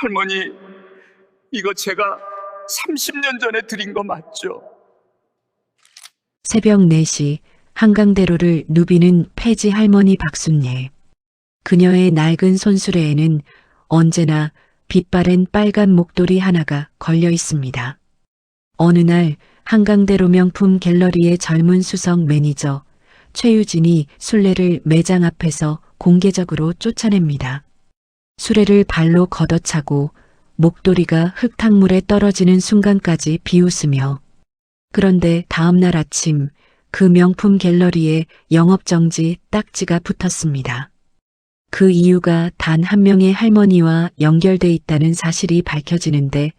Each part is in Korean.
할머니, 이거 제가 30년 전에 드린 거 맞죠? 새벽 4시 한강대로를 누비는 폐지 할머니 박순예. 그녀의 낡은 손수레에는 언제나 빛바랜 빨간 목도리 하나가 걸려 있습니다. 어느 날 한강대로 명품 갤러리의 젊은 수석 매니저 최유진이 순례를 매장 앞에서 공개적으로 쫓아냅니다. 수레를 발로 걷어차고 목도리가 흙탕물에 떨어지는 순간까지 비웃으며, 그런데 다음날 아침 그 명품 갤러리에 영업정지 딱지가 붙었습니다. 그 이유가 단 한 명의 할머니와 연결돼 있다는 사실이 밝혀지는데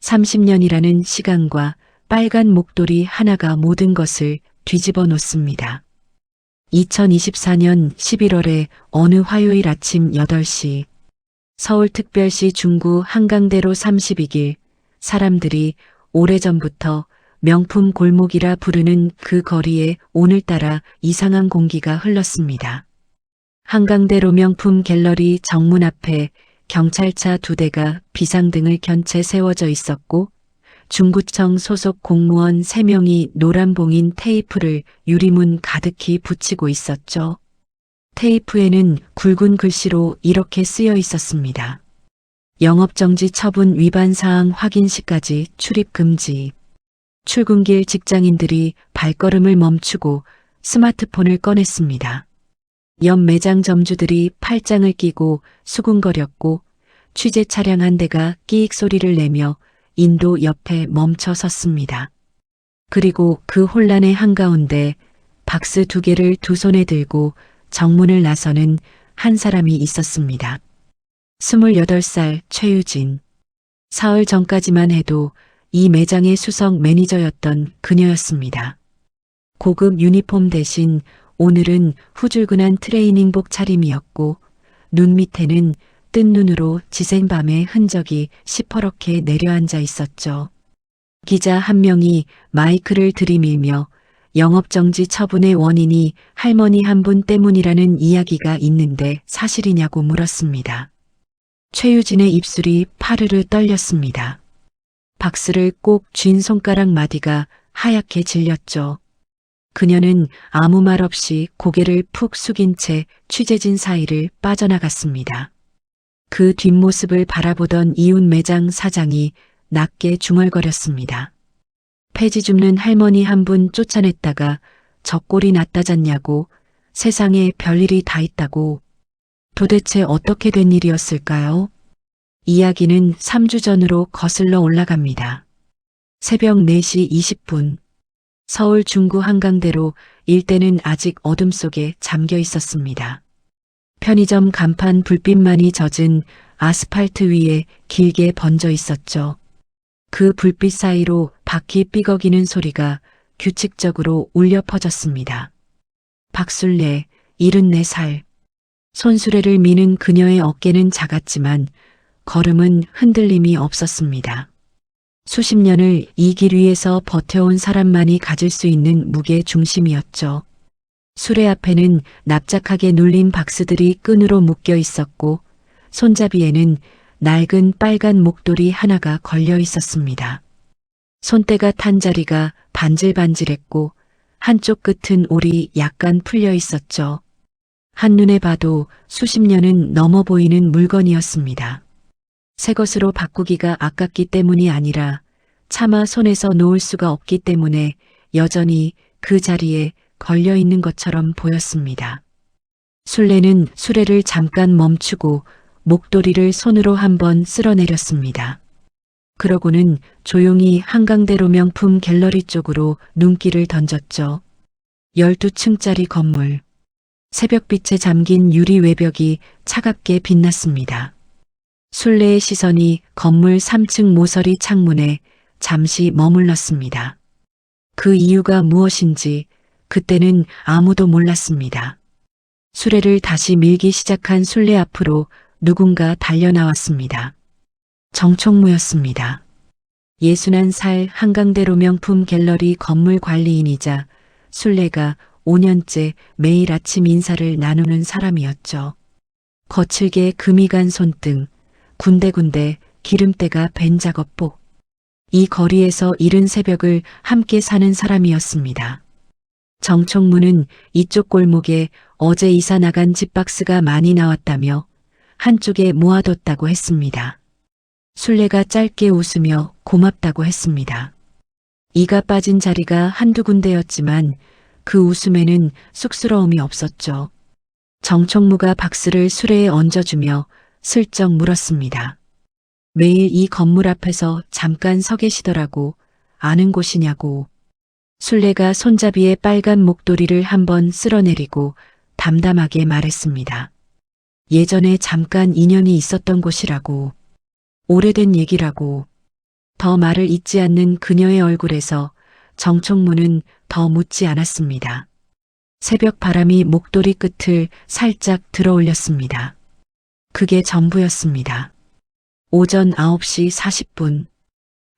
30년이라는 시간과 빨간 목도리 하나가 모든 것을 뒤집어 놓습니다. 2024년 11월에 어느 화요일 아침 8시 서울특별시 중구 한강대로 32길, 사람들이 오래전부터 명품 골목이라 부르는 그 거리에 오늘따라 이상한 공기가 흘렀습니다. 한강대로 명품 갤러리 정문 앞에 경찰차 2대가 비상등을 켠 채 세워져 있었고, 중구청 소속 공무원 3명이 노란 봉인 테이프를 유리문 가득히 붙이고 있었죠. 테이프에는 굵은 글씨로 이렇게 쓰여 있었습니다. 영업정지 처분 위반 사항 확인 시까지 출입 금지. 출근길 직장인들이 발걸음을 멈추고 스마트폰을 꺼냈습니다. 옆 매장 점주들이 팔짱을 끼고 수군거렸고, 취재 차량 한 대가 끼익 소리를 내며 인도 옆에 멈춰 섰습니다. 그리고 그 혼란의 한가운데 박스 2개를 두 손에 들고 정문을 나서는 한 사람이 있었습니다. 28살 최유진. 사흘 전까지만 해도 이 매장의 수석 매니저였던 그녀였습니다. 고급 유니폼 대신 오늘은 후줄근한 트레이닝복 차림이었고, 눈 밑에는 뜬 눈으로 지생밤의 흔적이 시퍼렇게 내려앉아 있었죠. 기자 한 명이 마이크를 들이밀며 영업정지 처분의 원인이 할머니 한 분 때문이라는 이야기가 있는데 사실이냐고 물었습니다. 최유진의 입술이 파르르 떨렸습니다. 박스를 꼭 쥔 손가락 마디가 하얗게 질렸죠. 그녀는 아무 말 없이 고개를 푹 숙인 채 취재진 사이를 빠져나갔습니다. 그 뒷모습을 바라보던 이웃 매장 사장이 낮게 중얼거렸습니다. 폐지 줍는 할머니 한 분 쫓아냈다가 적골이 났다잖냐고, 세상에 별일이 다 있다고. 도대체 어떻게 된 일이었을까요? 이야기는 3주 전으로 거슬러 올라갑니다. 새벽 4시 20분. 서울 중구 한강대로 일대는 아직 어둠 속에 잠겨 있었습니다. 편의점 간판 불빛만이 젖은 아스팔트 위에 길게 번져 있었죠. 그 불빛 사이로 바퀴 삐걱이는 소리가 규칙적으로 울려 퍼졌습니다. 박순례, 74살. 손수레를 미는 그녀의 어깨는 작았지만 걸음은 흔들림이 없었습니다. 수십 년을 이 길 위에서 버텨온 사람만이 가질 수 있는 무게 중심이었죠. 수레 앞에는 납작하게 눌린 박스들이 끈으로 묶여 있었고, 손잡이에는 낡은 빨간 목도리 하나가 걸려 있었습니다. 손때가 탄 자리가 반질반질했고, 한쪽 끝은 올이 약간 풀려 있었죠. 한눈에 봐도 수십 년은 넘어 보이는 물건이었습니다. 새 것으로 바꾸기가 아깝기 때문이 아니라 차마 손에서 놓을 수가 없기 때문에 여전히 그 자리에 걸려 있는 것처럼 보였습니다. 순례는 수레를 잠깐 멈추고 목도리를 손으로 한번 쓸어내렸습니다. 그러고는 조용히 한강대로 명품 갤러리 쪽으로 눈길을 던졌죠. 12층짜리 건물. 새벽빛에 잠긴 유리 외벽이 차갑게 빛났습니다. 순례의 시선이 건물 3층 모서리 창문에 잠시 머물렀습니다. 그 이유가 무엇인지 그때는 아무도 몰랐습니다. 수레를 다시 밀기 시작한 순례 앞으로 누군가 달려나왔습니다. 정총무였습니다. 61살 한강대로 명품 갤러리 건물 관리인이자 순례가 5년째 매일 아침 인사를 나누는 사람이었죠. 거칠게 금이 간 손등, 군데군데 기름때가 밴 작업복. 이 거리에서 이른 새벽을 함께 사는 사람이었습니다. 정총무는 이쪽 골목에 어제 이사 나간 집박스가 많이 나왔다며 한쪽에 모아뒀다고 했습니다. 순례가 짧게 웃으며 고맙다고 했습니다. 이가 빠진 자리가 한두 군데였지만 그 웃음에는 쑥스러움이 없었죠. 정총무가 박스를 수레에 얹어주며 슬쩍 물었습니다. 매일 이 건물 앞에서 잠깐 서 계시더라고. 아는 곳이냐고. 순례가 손잡이에 빨간 목도리를 한번 쓸어내리고 담담하게 말했습니다. 예전에 잠깐 인연이 있었던 곳이라고. 오래된 얘기라고. 더 말을 잇지 않는 그녀의 얼굴에서 정총무는 더 묻지 않았습니다. 새벽 바람이 목도리 끝을 살짝 들어올렸습니다. 그게 전부였습니다. 오전 9시 40분.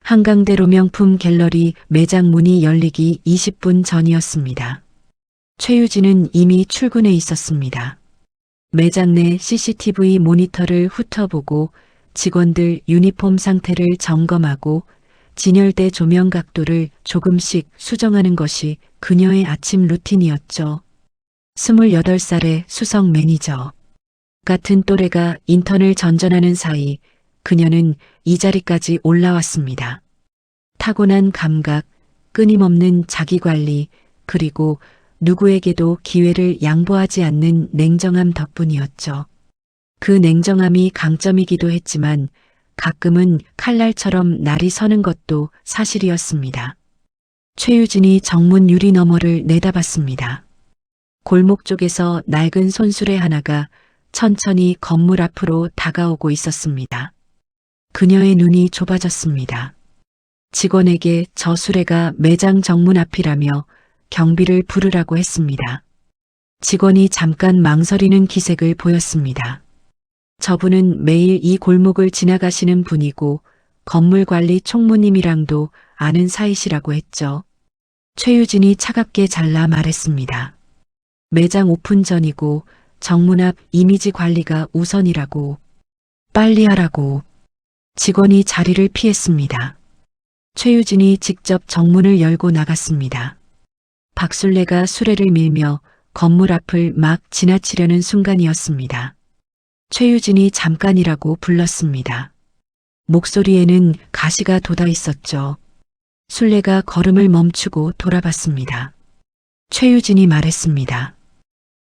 한강대로 명품 갤러리 매장 문이 열리기 20분 전이었습니다. 최유진은 이미 출근해 있었습니다. 매장 내 CCTV 모니터를 훑어보고 직원들 유니폼 상태를 점검하고 진열대 조명 각도를 조금씩 수정하는 것이 그녀의 아침 루틴이었죠. 28살의 수석 매니저. 같은 또래가 인턴을 전전하는 사이 그녀는 이 자리까지 올라왔습니다. 타고난 감각, 끊임없는 자기관리, 그리고 누구에게도 기회를 양보하지 않는 냉정함 덕분이었죠. 그 냉정함이 강점이기도 했지만 가끔은 칼날처럼 날이 서는 것도 사실이었습니다. 최유진이 정문 유리 너머를 내다봤습니다. 골목 쪽에서 낡은 손수레 하나가 천천히 건물 앞으로 다가오고 있었습니다. 그녀의 눈이 좁아졌습니다. 직원에게 저 수레가 매장 정문 앞이라며 경비를 부르라고 했습니다. 직원이 잠깐 망설이는 기색을 보였습니다. 저분은 매일 이 골목을 지나가시는 분이고 건물관리 총무님이랑도 아는 사이시라고 했죠. 최유진이 차갑게 잘라 말했습니다. 매장 오픈 전이고 정문 앞 이미지 관리가 우선이라고. 빨리 하라고. 직원이 자리를 피했습니다. 최유진이 직접 정문을 열고 나갔습니다. 박순례가 수레를 밀며 건물 앞을 막 지나치려는 순간이었습니다. 최유진이 잠깐이라고 불렀습니다. 목소리에는 가시가 돋아 있었죠. 순례가 걸음을 멈추고 돌아봤습니다. 최유진이 말했습니다.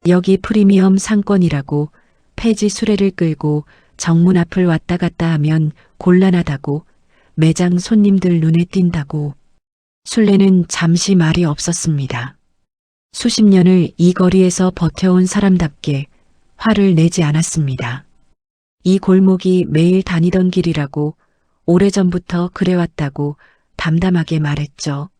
여기 프리미엄 상권이라고. 폐지 수레를 끌고 정문 앞을 왔다 갔다 하면 곤란하다고. 매장 손님들 눈에 띈다고. 순례는 잠시 말이 없었습니다. 수십 년을 이 거리에서 버텨온 사람답게 화를 내지 않았습니다. 이 골목이 매일 다니던 길이라고, 오래전부터 그래왔다고 담담하게 말했죠.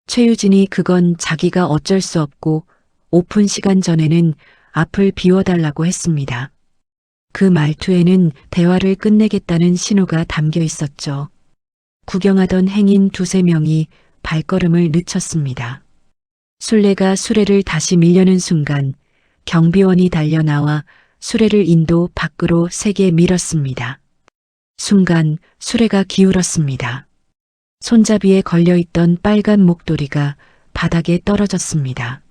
최유진이 그건 자기가 어쩔 수 없고 오픈 시간 전에는 앞을 비워달라고 했습니다. 그 말투에는 대화를 끝내겠다는 신호가 담겨 있었죠. 구경하던 행인 두세 명이 발걸음을 늦췄습니다. 순례가 수레를 다시 밀려는 순간 경비원이 달려나와 수레를 인도 밖으로 세게 밀었습니다. 순간 수레가 기울었습니다. 손잡이에 걸려있던 빨간 목도리가 바닥에 떨어졌습니다.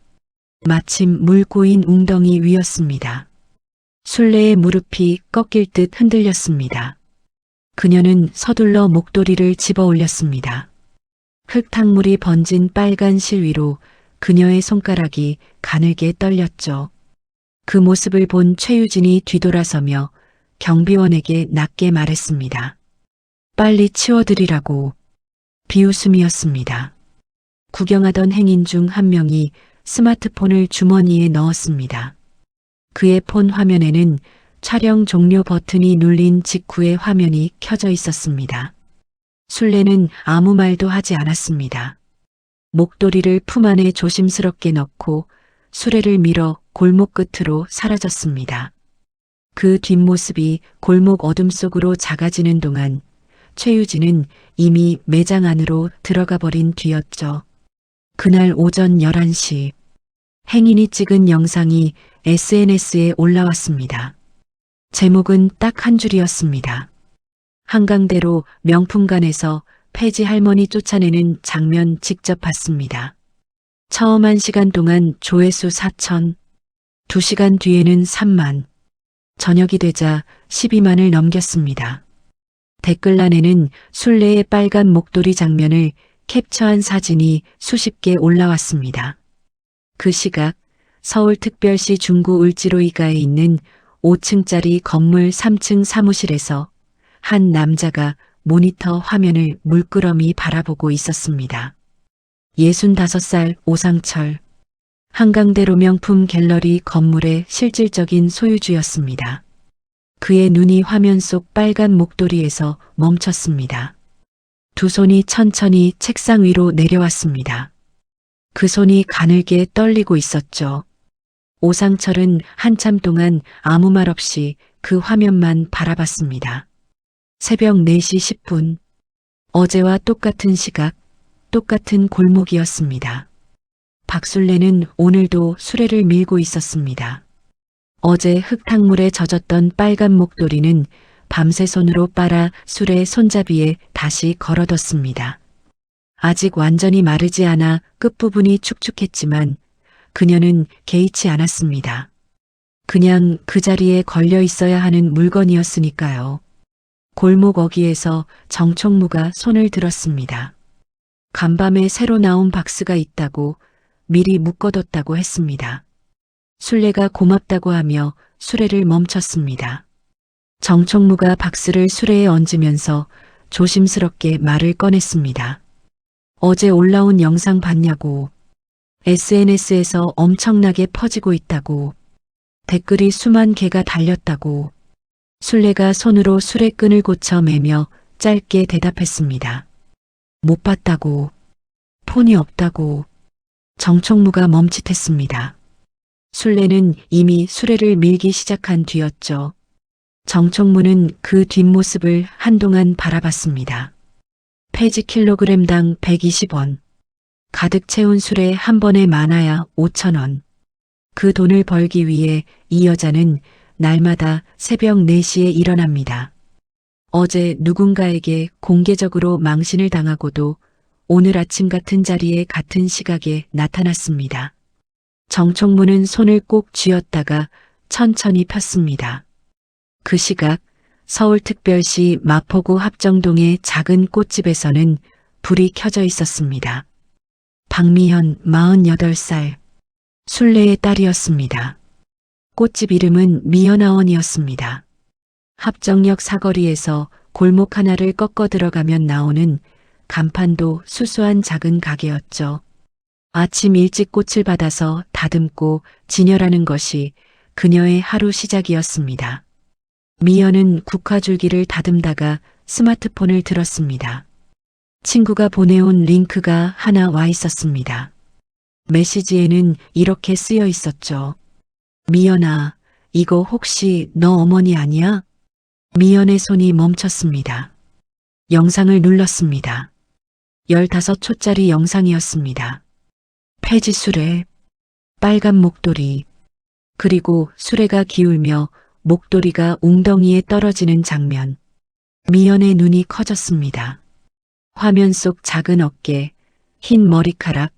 마침 물 고인 웅덩이 위였습니다. 순례의 무릎이 꺾일 듯 흔들렸습니다. 그녀는 서둘러 목도리를 집어 올렸습니다. 흙탕물이 번진 빨간 실 위로 그녀의 손가락이 가늘게 떨렸죠. 그 모습을 본 최유진이 뒤돌아서며 경비원에게 낮게 말했습니다. 빨리 치워드리라고. 비웃음이었습니다. 구경하던 행인 중 한 명이 스마트폰을 주머니에 넣었습니다. 그의 폰 화면에는 촬영 종료 버튼이 눌린 직후의 화면이 켜져 있었습니다. 순례는 아무 말도 하지 않았습니다. 목도리를 품 안에 조심스럽게 넣고 수레를 밀어 골목 끝으로 사라졌습니다. 그 뒷모습이 골목 어둠 속으로 작아지는 동안 최유진은 이미 매장 안으로 들어가 버린 뒤였죠. 그날 오전 11시 행인이 찍은 영상이 SNS에 올라왔습니다. 제목은 딱 한 줄이었습니다. 한강대로 명품관에서 폐지 할머니 쫓아내는 장면 직접 봤습니다. 처음 1시간 동안 조회수 4천, 2시간 뒤에는 3만, 저녁이 되자 12만을 넘겼습니다. 댓글란에는 순례의 빨간 목도리 장면을 캡처한 사진이 수십 개 올라왔습니다. 그 시각 서울특별시 중구 을지로이가에 있는 5층짜리 건물 3층 사무실에서 한 남자가 모니터 화면을 물끄러미 바라보고 있었습니다. 65살 오상철. 한강대로 명품 갤러리 건물의 실질적인 소유주였습니다. 그의 눈이 화면 속 빨간 목도리에서 멈췄습니다. 두 손이 천천히 책상 위로 내려왔습니다. 그 손이 가늘게 떨리고 있었죠. 오상철은 한참 동안 아무 말 없이 그 화면만 바라봤습니다. 새벽 4시 10분. 어제와 똑같은 시각, 똑같은 골목이었습니다. 박순례는 오늘도 수레를 밀고 있었습니다. 어제 흙탕물에 젖었던 빨간 목도리는 밤새 손으로 빨아 수레 손잡이에 다시 걸어뒀습니다. 아직 완전히 마르지 않아 끝부분이 축축했지만 그녀는 개의치 않았습니다. 그냥 그 자리에 걸려 있어야 하는 물건이었으니까요. 골목 어귀에서 정총무가 손을 들었습니다. 간밤에 새로 나온 박스가 있다고 미리 묶어뒀다고 했습니다. 순례가 고맙다고 하며 수레를 멈췄습니다. 정총무가 박스를 수레에 얹으면서 조심스럽게 말을 꺼냈습니다. 어제 올라온 영상 봤냐고. SNS에서 엄청나게 퍼지고 있다고. 댓글이 수만 개가 달렸다고. 순례가 손으로 수레끈을 고쳐 매며 짧게 대답했습니다. 못 봤다고. 폰이 없다고. 정총무가 멈칫했습니다. 순례는 이미 수레를 밀기 시작한 뒤였죠. 정총무는 그 뒷모습을 한동안 바라봤습니다. 폐지 킬로그램당 120원. 가득 채운 수레 한 번에 많아야 5,000원. 그 돈을 벌기 위해 이 여자는 날마다 새벽 4시에 일어납니다. 어제 누군가에게 공개적으로 망신을 당하고도 오늘 아침 같은 자리에 같은 시각에 나타났습니다. 정총무는 손을 꼭 쥐었다가 천천히 폈습니다. 그 시각 서울특별시 마포구 합정동의 작은 꽃집에서는 불이 켜져 있었습니다. 박미현 48살, 순례의 딸이었습니다. 꽃집 이름은 미연아원이었습니다. 합정역 사거리에서 골목 하나를 꺾어 들어가면 나오는 간판도 수수한 작은 가게였죠. 아침 일찍 꽃을 받아서 다듬고 진열하는 것이 그녀의 하루 시작이었습니다. 미연은 국화줄기를 다듬다가 스마트폰을 들었습니다. 친구가 보내온 링크가 하나 와 있었습니다. 메시지에는 이렇게 쓰여 있었죠. 미연아, 이거 혹시 너 어머니 아니야? 미연의 손이 멈췄습니다. 영상을 눌렀습니다. 15초짜리 영상이었습니다. 폐지 수레, 빨간 목도리, 그리고 수레가 기울며 목도리가 웅덩이에 떨어지는 장면. 미연의 눈이 커졌습니다. 화면 속 작은 어깨, 흰 머리카락,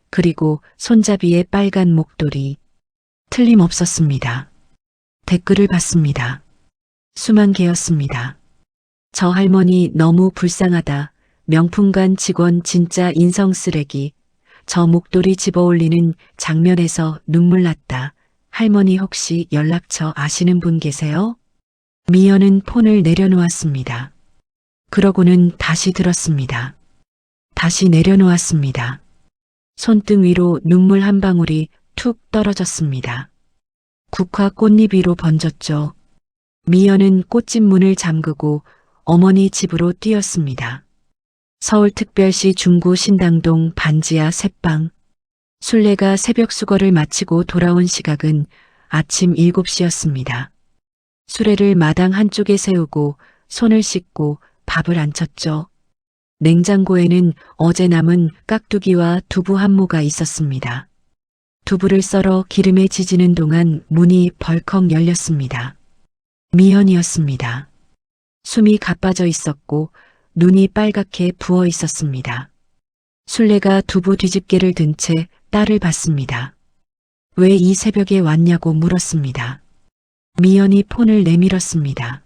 그리고 손잡이의 빨간 목도리. 틀림없었습니다. 댓글을 봤습니다. 수만 개였습니다. 저 할머니 너무 불쌍하다. 명품관 직원 진짜 인성 쓰레기. 저 목도리 집어올리는 장면에서 눈물 났다. 할머니 혹시 연락처 아시는 분 계세요? 미연은 폰을 내려놓았습니다. 그러고는 다시 들었습니다. 다시 내려놓았습니다. 손등 위로 눈물 한 방울이 툭 떨어졌습니다. 국화 꽃잎 위로 번졌죠. 미연은 꽃집 문을 잠그고 어머니 집으로 뛰었습니다. 서울특별시 중구 신당동 반지하 셋방. 순례가 새벽 수거를 마치고 돌아온 시각은 아침 7시였습니다. 수레를 마당 한쪽에 세우고 손을 씻고 밥을 안 쳤죠. 냉장고에는 어제 남은 깍두기와 두부 한 모가 있었습니다. 두부를 썰어 기름에 지지는 동안 문이 벌컥 열렸습니다. 미연이었습니다. 숨이 가빠져 있었고 눈이 빨갛게 부어 있었습니다. 순례가 두부 뒤집개를 든 채 딸을 봤습니다. 왜 이 새벽에 왔냐고 물었습니다. 미연이 폰을 내밀었습니다.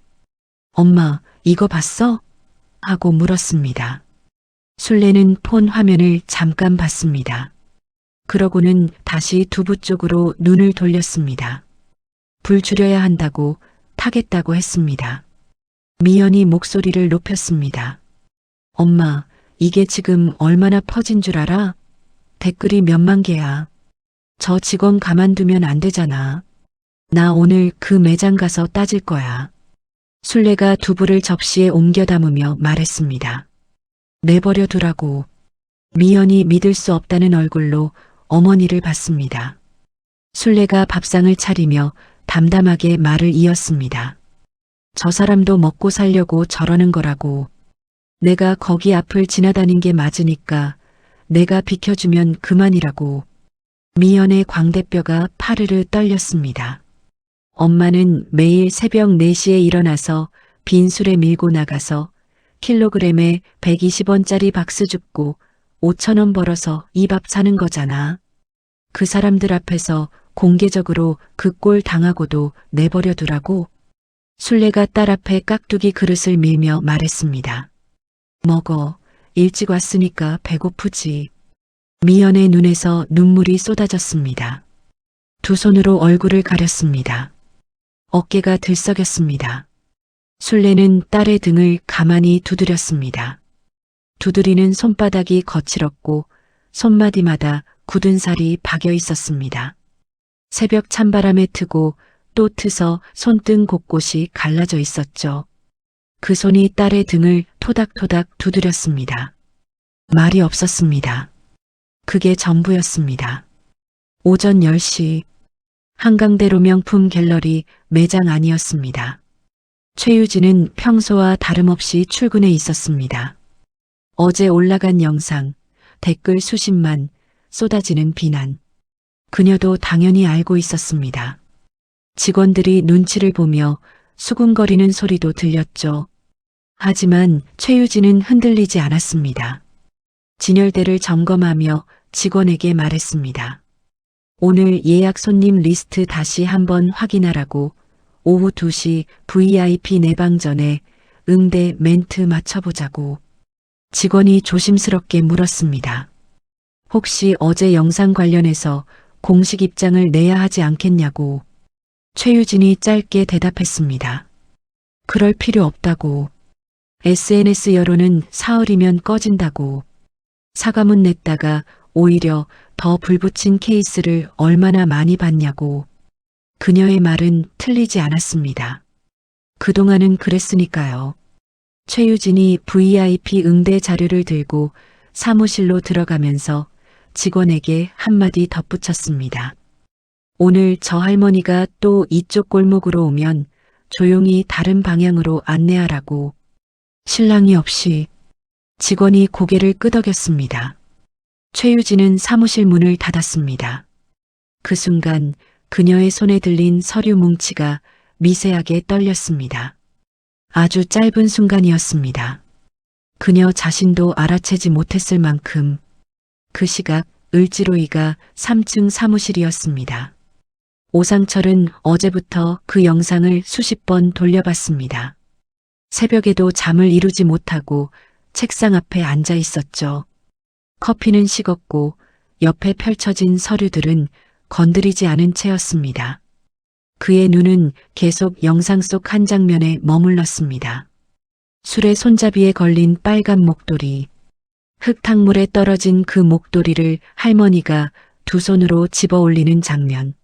엄마, 이거 봤어? 하고 물었습니다. 순례는 폰 화면을 잠깐 봤습니다. 그러고는 다시 두부 쪽으로 눈을 돌렸습니다. 불 줄여야 한다고 타겠다고 했습니다. 미연이 목소리를 높였습니다. 엄마, 이게 지금 얼마나 퍼진 줄 알아? 댓글이 몇만 개야. 저 직원 가만두면 안 되잖아. 나 오늘 그 매장 가서 따질 거야. 순례가 두부를 접시에 옮겨 담으며 말했습니다. 내버려 두라고. 미연이 믿을 수 없다는 얼굴로 어머니를 봤습니다. 순례가 밥상을 차리며 담담하게 말을 이었습니다. 저 사람도 먹고 살려고 저러는 거라고. 내가 거기 앞을 지나다닌 게 맞으니까 내가 비켜주면 그만이라고. 미연의 광대뼈가 파르르 떨렸습니다. 엄마는 매일 새벽 4시에 일어나서 빈술에 밀고 나가서 킬로그램에 120원짜리 박스 줍고 5,000원 벌어서 이 밥 사는 거잖아. 그 사람들 앞에서 공개적으로 그 꼴 당하고도 내버려 두라고. 순례가 딸 앞에 깍두기 그릇을 밀며 말했습니다. 먹어. 일찍 왔으니까 배고프지. 미연의 눈에서 눈물이 쏟아졌습니다. 두 손으로 얼굴을 가렸습니다. 어깨가 들썩였습니다. 순례는 딸의 등을 가만히 두드렸습니다. 두드리는 손바닥이 거칠었고 손마디마다 굳은 살이 박여 있었습니다. 새벽 찬바람에 트고 또 트서 손등 곳곳이 갈라져 있었죠. 그 손이 딸의 등을 토닥토닥 두드렸습니다. 말이 없었습니다. 그게 전부였습니다. 오전 10시 한강대로 명품 갤러리 매장 안이었습니다. 최유진은 평소와 다름없이 출근해 있었습니다. 어제 올라간 영상, 댓글 수십만, 쏟아지는 비난. 그녀도 당연히 알고 있었습니다. 직원들이 눈치를 보며 수군거리는 소리도 들렸죠. 하지만 최유진은 흔들리지 않았습니다. 진열대를 점검하며 직원에게 말했습니다. 오늘 예약 손님 리스트 다시 한번 확인하라고. 오후 2시 VIP 내방 전에 응대 멘트 맞춰보자고. 직원이 조심스럽게 물었습니다. 혹시 어제 영상 관련해서 공식 입장을 내야 하지 않겠냐고. 최유진이 짧게 대답했습니다. 그럴 필요 없다고. SNS 여론은 사흘이면 꺼진다고. 사과문 냈다가 오히려 더 불붙인 케이스를 얼마나 많이 봤냐고. 그녀의 말은 틀리지 않았습니다. 그동안은 그랬으니까요. 최유진이 VIP 응대 자료를 들고 사무실로 들어가면서 직원에게 한마디 덧붙였습니다. 오늘 저 할머니가 또 이쪽 골목으로 오면 조용히 다른 방향으로 안내하라고. 실랑이 없이 직원이 고개를 끄덕였습니다. 최유진은 사무실 문을 닫았습니다. 그 순간 그녀의 손에 들린 서류 뭉치가 미세하게 떨렸습니다. 아주 짧은 순간이었습니다. 그녀 자신도 알아채지 못했을 만큼 그 시각 을지로이가 3층 사무실이었습니다. 오상철은 어제부터 그 영상을 수십 번 돌려봤습니다. 새벽에도 잠을 이루지 못하고 책상 앞에 앉아 있었죠. 커피는 식었고 옆에 펼쳐진 서류들은 건드리지 않은 채였습니다. 그의 눈은 계속 영상 속 한 장면에 머물렀습니다. 술의 손잡이에 걸린 빨간 목도리, 흙탕물에 떨어진 그 목도리를 할머니가 두 손으로 집어 올리는 장면.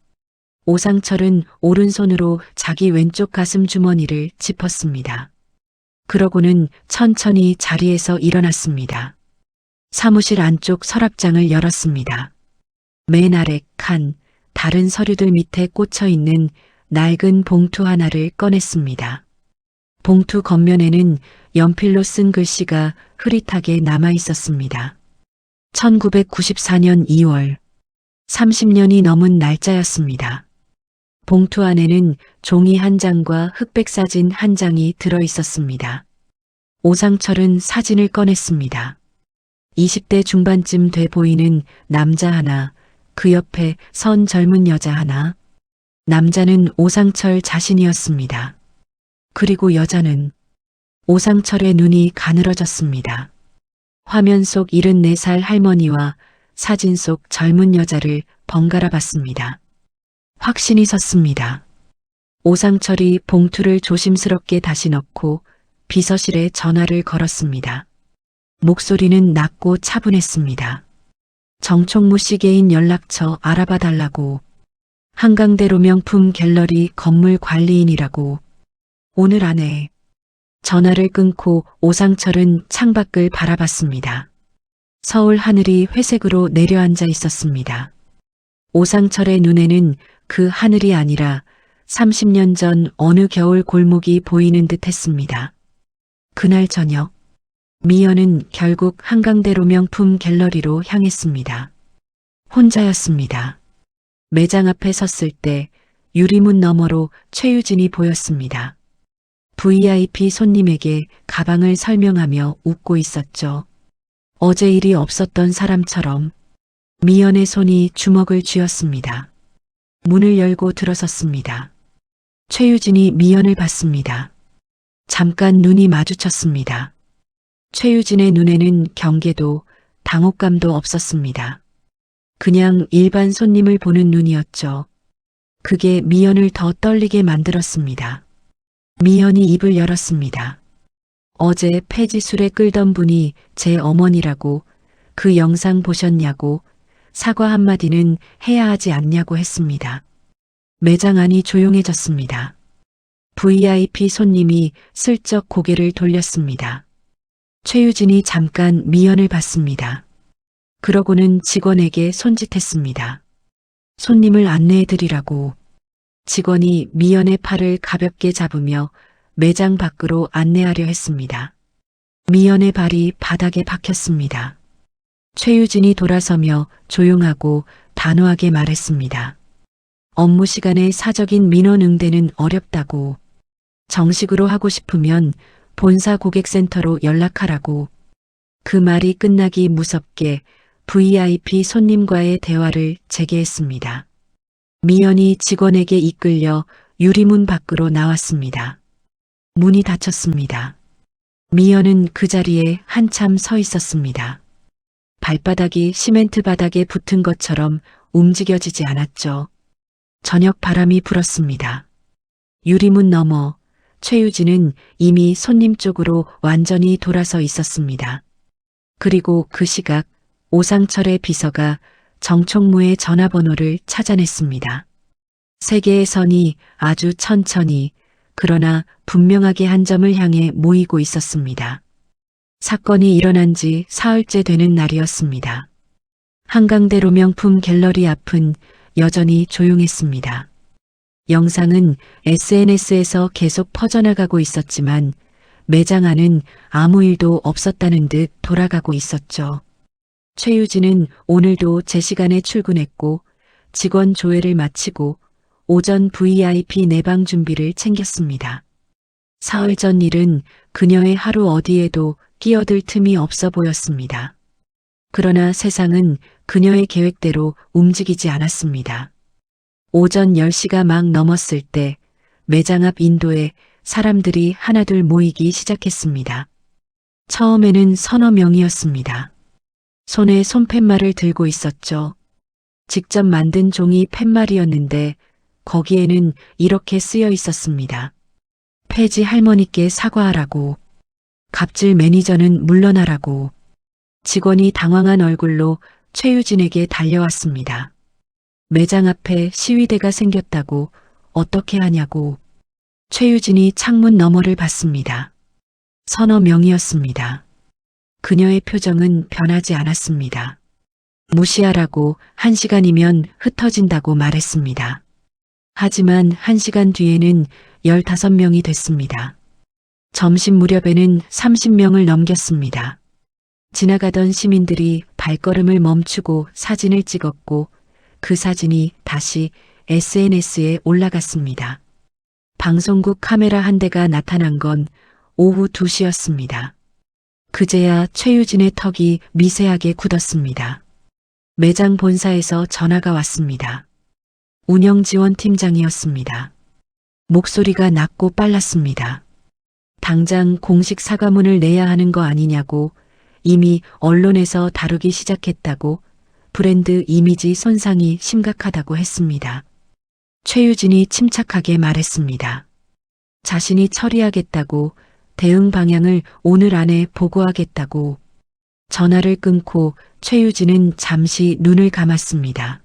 오상철은 오른손으로 자기 왼쪽 가슴 주머니를 짚었습니다. 그러고는 천천히 자리에서 일어났습니다. 사무실 안쪽 서랍장을 열었습니다. 맨 아래 칸, 다른 서류들 밑에 꽂혀 있는 낡은 봉투 하나를 꺼냈습니다. 봉투 겉면에는 연필로 쓴 글씨가 흐릿하게 남아 있었습니다. 1994년 2월, 30년이 넘은 날짜였습니다. 봉투 안에는 종이 한 장과 흑백 사진 한 장이 들어 있었습니다. 오상철은 사진을 꺼냈습니다. 20대 중반쯤 돼 보이는 남자 하나, 그 옆에 선 젊은 여자 하나. 남자는 오상철 자신이었습니다. 그리고 여자는 오상철의 눈이 가늘어졌습니다. 화면 속 74살 할머니와 사진 속 젊은 여자를 번갈아 봤습니다. 확신이 섰습니다. 오상철이 봉투를 조심스럽게 다시 넣고 비서실에 전화를 걸었습니다. 목소리는 낮고 차분했습니다. 정총무 씨 개인 연락처 알아봐 달라고. 한강대로 명품 갤러리 건물 관리인이라고. 오늘 안에. 전화를 끊고 오상철은 창밖을 바라봤습니다. 서울 하늘이 회색으로 내려앉아 있었습니다. 오상철의 눈에는 그 하늘이 아니라 30년 전 어느 겨울 골목이 보이는 듯 했습니다. 그날 저녁, 미연은 결국 한강대로 명품 갤러리로 향했습니다. 혼자였습니다. 매장 앞에 섰을 때 유리문 너머로 최유진이 보였습니다. VIP 손님에게 가방을 설명하며 웃고 있었죠. 어제 일이 없었던 사람처럼. 미연의 손이 주먹을 쥐었습니다. 문을 열고 들어섰습니다. 최유진이 미연을 봤습니다. 잠깐 눈이 마주쳤습니다. 최유진의 눈에는 경계도 당혹감도 없었습니다. 그냥 일반 손님을 보는 눈이었죠. 그게 미연을 더 떨리게 만들었습니다. 미연이 입을 열었습니다. 어제 폐지술에 끌던 분이 제 어머니라고, 그 영상 보셨냐고, 사과 한마디는 해야 하지 않냐고 했습니다. 매장 안이 조용해졌습니다. VIP 손님이 슬쩍 고개를 돌렸습니다. 최유진이 잠깐 미연을 봤습니다. 그러고는 직원에게 손짓했습니다. 손님을 안내해드리라고. 직원이 미연의 팔을 가볍게 잡으며 매장 밖으로 안내하려 했습니다. 미연의 발이 바닥에 박혔습니다. 최유진이 돌아서며 조용하고 단호하게 말했습니다. 업무 시간에 사적인 민원 응대는 어렵다고. 정식으로 하고 싶으면 본사 고객센터로 연락하라고. 그 말이 끝나기 무섭게 VIP 손님과의 대화를 재개했습니다. 미연이 직원에게 이끌려 유리문 밖으로 나왔습니다. 문이 닫혔습니다. 미연은 그 자리에 한참 서 있었습니다. 발바닥이 시멘트 바닥에 붙은 것처럼 움직여지지 않았죠. 저녁 바람이 불었습니다. 유리문 너머 최유진은 이미 손님 쪽으로 완전히 돌아서 있었습니다. 그리고 그 시각 오상철의 비서가 정총무의 전화번호를 찾아냈습니다. 세 개의 선이 아주 천천히 그러나 분명하게 한 점을 향해 모이고 있었습니다. 사건이 일어난 지 사흘째 되는 날이었습니다. 한강대로 명품 갤러리 앞은 여전히 조용했습니다. 영상은 SNS에서 계속 퍼져나가고 있었지만 매장 안은 아무 일도 없었다는 듯 돌아가고 있었죠. 최유진은 오늘도 제 시간에 출근했고 직원 조회를 마치고 오전 VIP 내방 준비를 챙겼습니다. 사흘 전 일은 그녀의 하루 어디에도 끼어들 틈이 없어 보였습니다. 그러나 세상은 그녀의 계획대로 움직이지 않았습니다. 오전 10시가 막 넘었을 때 매장 앞 인도에 사람들이 하나둘 모이기 시작했습니다. 처음에는 서너 명이었습니다. 손에 손팻말을 들고 있었죠. 직접 만든 종이 팻말이었는데 거기에는 이렇게 쓰여 있었습니다. 폐지 할머니께 사과하라고. 갑질 매니저는 물러나라고. 직원이 당황한 얼굴로 최유진에게 달려왔습니다. 매장 앞에 시위대가 생겼다고. 어떻게 하냐고. 최유진이 창문 너머를 봤습니다. 서너 명이었습니다. 그녀의 표정은 변하지 않았습니다. 무시하라고 1시간이면 흩어진다고 말했습니다. 하지만 1시간 뒤에는 15명이 됐습니다. 점심 무렵에는 30명을 넘겼습니다. 지나가던 시민들이 발걸음을 멈추고 사진을 찍었고 그 사진이 다시 SNS에 올라갔습니다. 방송국 카메라 한 대가 나타난 건 오후 2시였습니다. 그제야 최유진의 턱이 미세하게 굳었습니다. 매장 본사에서 전화가 왔습니다. 운영지원팀장이었습니다. 목소리가 낮고 빨랐습니다. 당장 공식 사과문을 내야 하는 거 아니냐고, 이미 언론에서 다루기 시작했다고, 브랜드 이미지 손상이 심각하다고 했습니다. 최유진이 침착하게 말했습니다. 자신이 처리하겠다고, 대응 방향을 오늘 안에 보고하겠다고. 전화를 끊고 최유진은 잠시 눈을 감았습니다.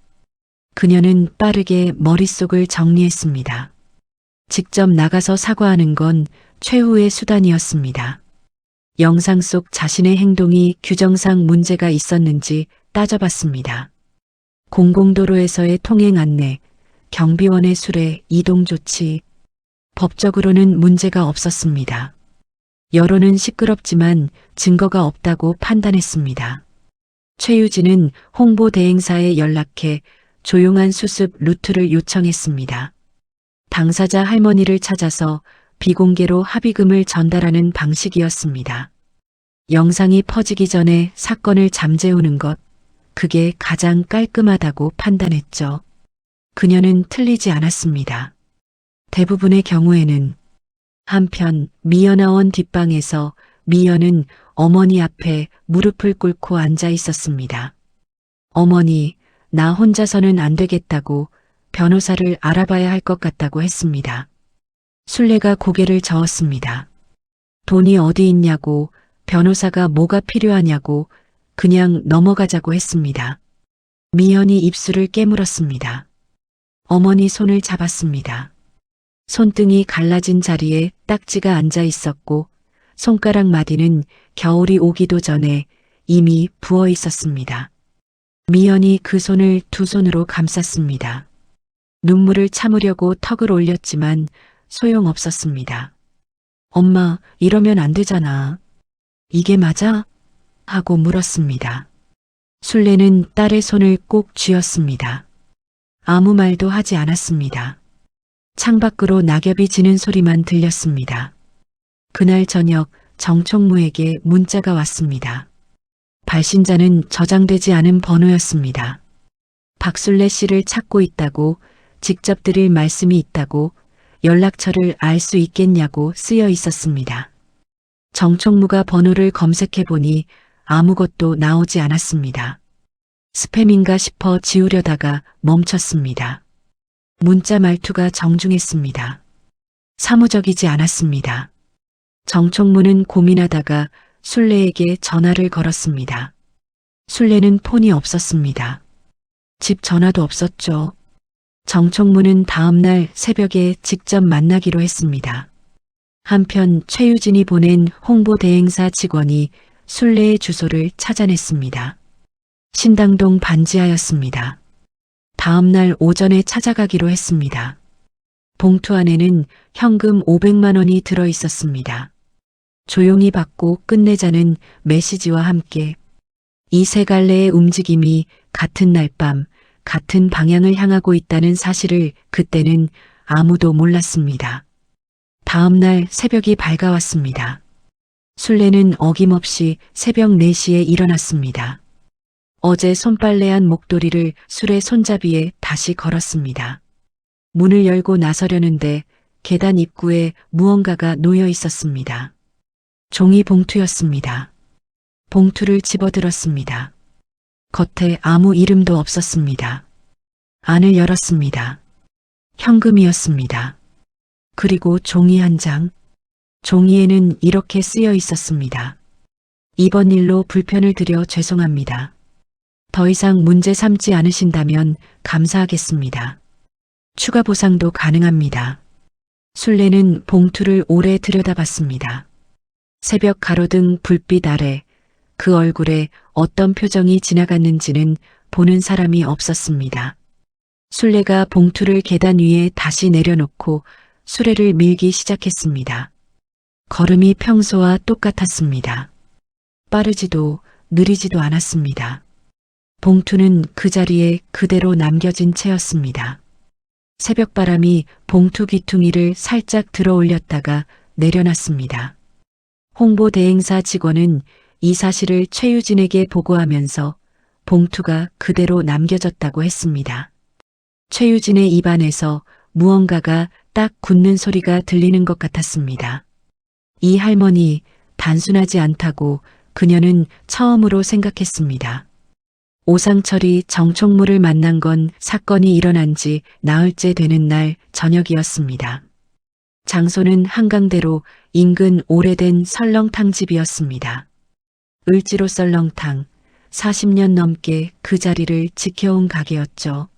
그녀는 빠르게 머릿속을 정리했습니다. 직접 나가서 사과하는 건 최후의 수단이었습니다. 영상 속 자신의 행동이 규정상 문제가 있었는지 따져봤습니다. 공공도로에서의 통행 안내, 경비원의 수레, 이동 조치, 법적으로는 문제가 없었습니다. 여론은 시끄럽지만 증거가 없다고 판단했습니다. 최유진은 홍보 대행사에 연락해 조용한 수습 루트를 요청했습니다. 당사자 할머니를 찾아서 비공개로 합의금을 전달하는 방식이었습니다. 영상이 퍼지기 전에 사건을 잠재우는 것, 그게 가장 깔끔하다고 판단했죠. 그녀는 틀리지 않았습니다. 대부분의 경우에는 한편 미연아원 뒷방에서 미연은 어머니 앞에 무릎을 꿇고 앉아 있었습니다. 어머니, 나 혼자서는 안 되겠다고 변호사를 알아봐야 할 것 같다고 했습니다. 순례가 고개를 저었습니다. 돈이 어디 있냐고, 변호사가 뭐가 필요하냐고, 그냥 넘어가자고 했습니다. 미연이 입술을 깨물었습니다. 어머니 손을 잡았습니다. 손등이 갈라진 자리에 딱지가 앉아 있었고 손가락 마디는 겨울이 오기도 전에 이미 부어 있었습니다. 미연이 그 손을 두 손으로 감쌌습니다. 눈물을 참으려고 턱을 올렸지만 소용없었습니다. 엄마, 이러면 안 되잖아. 이게 맞아? 하고 물었습니다. 순례는 딸의 손을 꼭 쥐었습니다. 아무 말도 하지 않았습니다. 창밖으로 낙엽이 지는 소리만 들렸습니다. 그날 저녁 정총무에게 문자가 왔습니다. 발신자는 저장되지 않은 번호였습니다. 박순례 씨를 찾고 있다고, 직접 드릴 말씀이 있다고, 연락처를 알 수 있겠냐고 쓰여 있었습니다. 정총무가 번호를 검색해 보니 아무것도 나오지 않았습니다. 스팸인가 싶어 지우려다가 멈췄습니다. 문자 말투가 정중했습니다. 사무적이지 않았습니다. 정총무는 고민하다가 순례에게 전화를 걸었습니다. 순례는 폰이 없었습니다. 집 전화도 없었죠. 정총무는 다음날 새벽에 직접 만나기로 했습니다. 한편 최유진이 보낸 홍보 대행사 직원이 순례의 주소를 찾아냈습니다. 신당동 반지하였습니다. 다음날 오전에 찾아가기로 했습니다. 봉투 안에는 현금 500만 원이 들어 있었습니다. 조용히 받고 끝내자는 메시지와 함께 이 세 갈래의 움직임이 같은 날 밤 같은 방향을 향하고 있다는 사실을 그때는 아무도 몰랐습니다. 다음날 새벽이 밝아왔습니다. 순례는 어김없이 새벽 4시에 일어났습니다. 어제 손빨래한 목도리를 술의 손잡이에 다시 걸었습니다. 문을 열고 나서려는데 계단 입구에 무언가가 놓여 있었습니다. 종이 봉투였습니다. 봉투를 집어들었습니다. 겉에 아무 이름도 없었습니다. 안을 열었습니다. 현금이었습니다. 그리고 종이 한 장. 종이에는 이렇게 쓰여 있었습니다. 이번 일로 불편을 드려 죄송합니다. 더 이상 문제 삼지 않으신다면 감사하겠습니다. 추가 보상도 가능합니다. 순례는 봉투를 오래 들여다봤습니다. 새벽 가로등 불빛 아래 그 얼굴에 어떤 표정이 지나갔는지는 보는 사람이 없었습니다. 순례가 봉투를 계단 위에 다시 내려놓고 수레를 밀기 시작했습니다. 걸음이 평소와 똑같았습니다. 빠르지도 느리지도 않았습니다. 봉투는 그 자리에 그대로 남겨진 채였습니다. 새벽바람이 봉투 귀퉁이를 살짝 들어 올렸다가 내려놨습니다. 홍보 대행사 직원은 이 사실을 최유진에게 보고하면서 봉투가 그대로 남겨졌다고 했습니다. 최유진의 입안에서 무언가가 딱 굳는 소리가 들리는 것 같았습니다. 이 할머니 단순하지 않다고 그녀는 처음으로 생각했습니다. 오상철이 정총무를 만난 건 사건이 일어난 지 나흘째 되는 날 저녁이었습니다. 장소는 한강대로 인근 오래된 설렁탕집이었습니다. 을지로 썰렁탕, 40년 넘게 그 자리를 지켜온 가게였죠.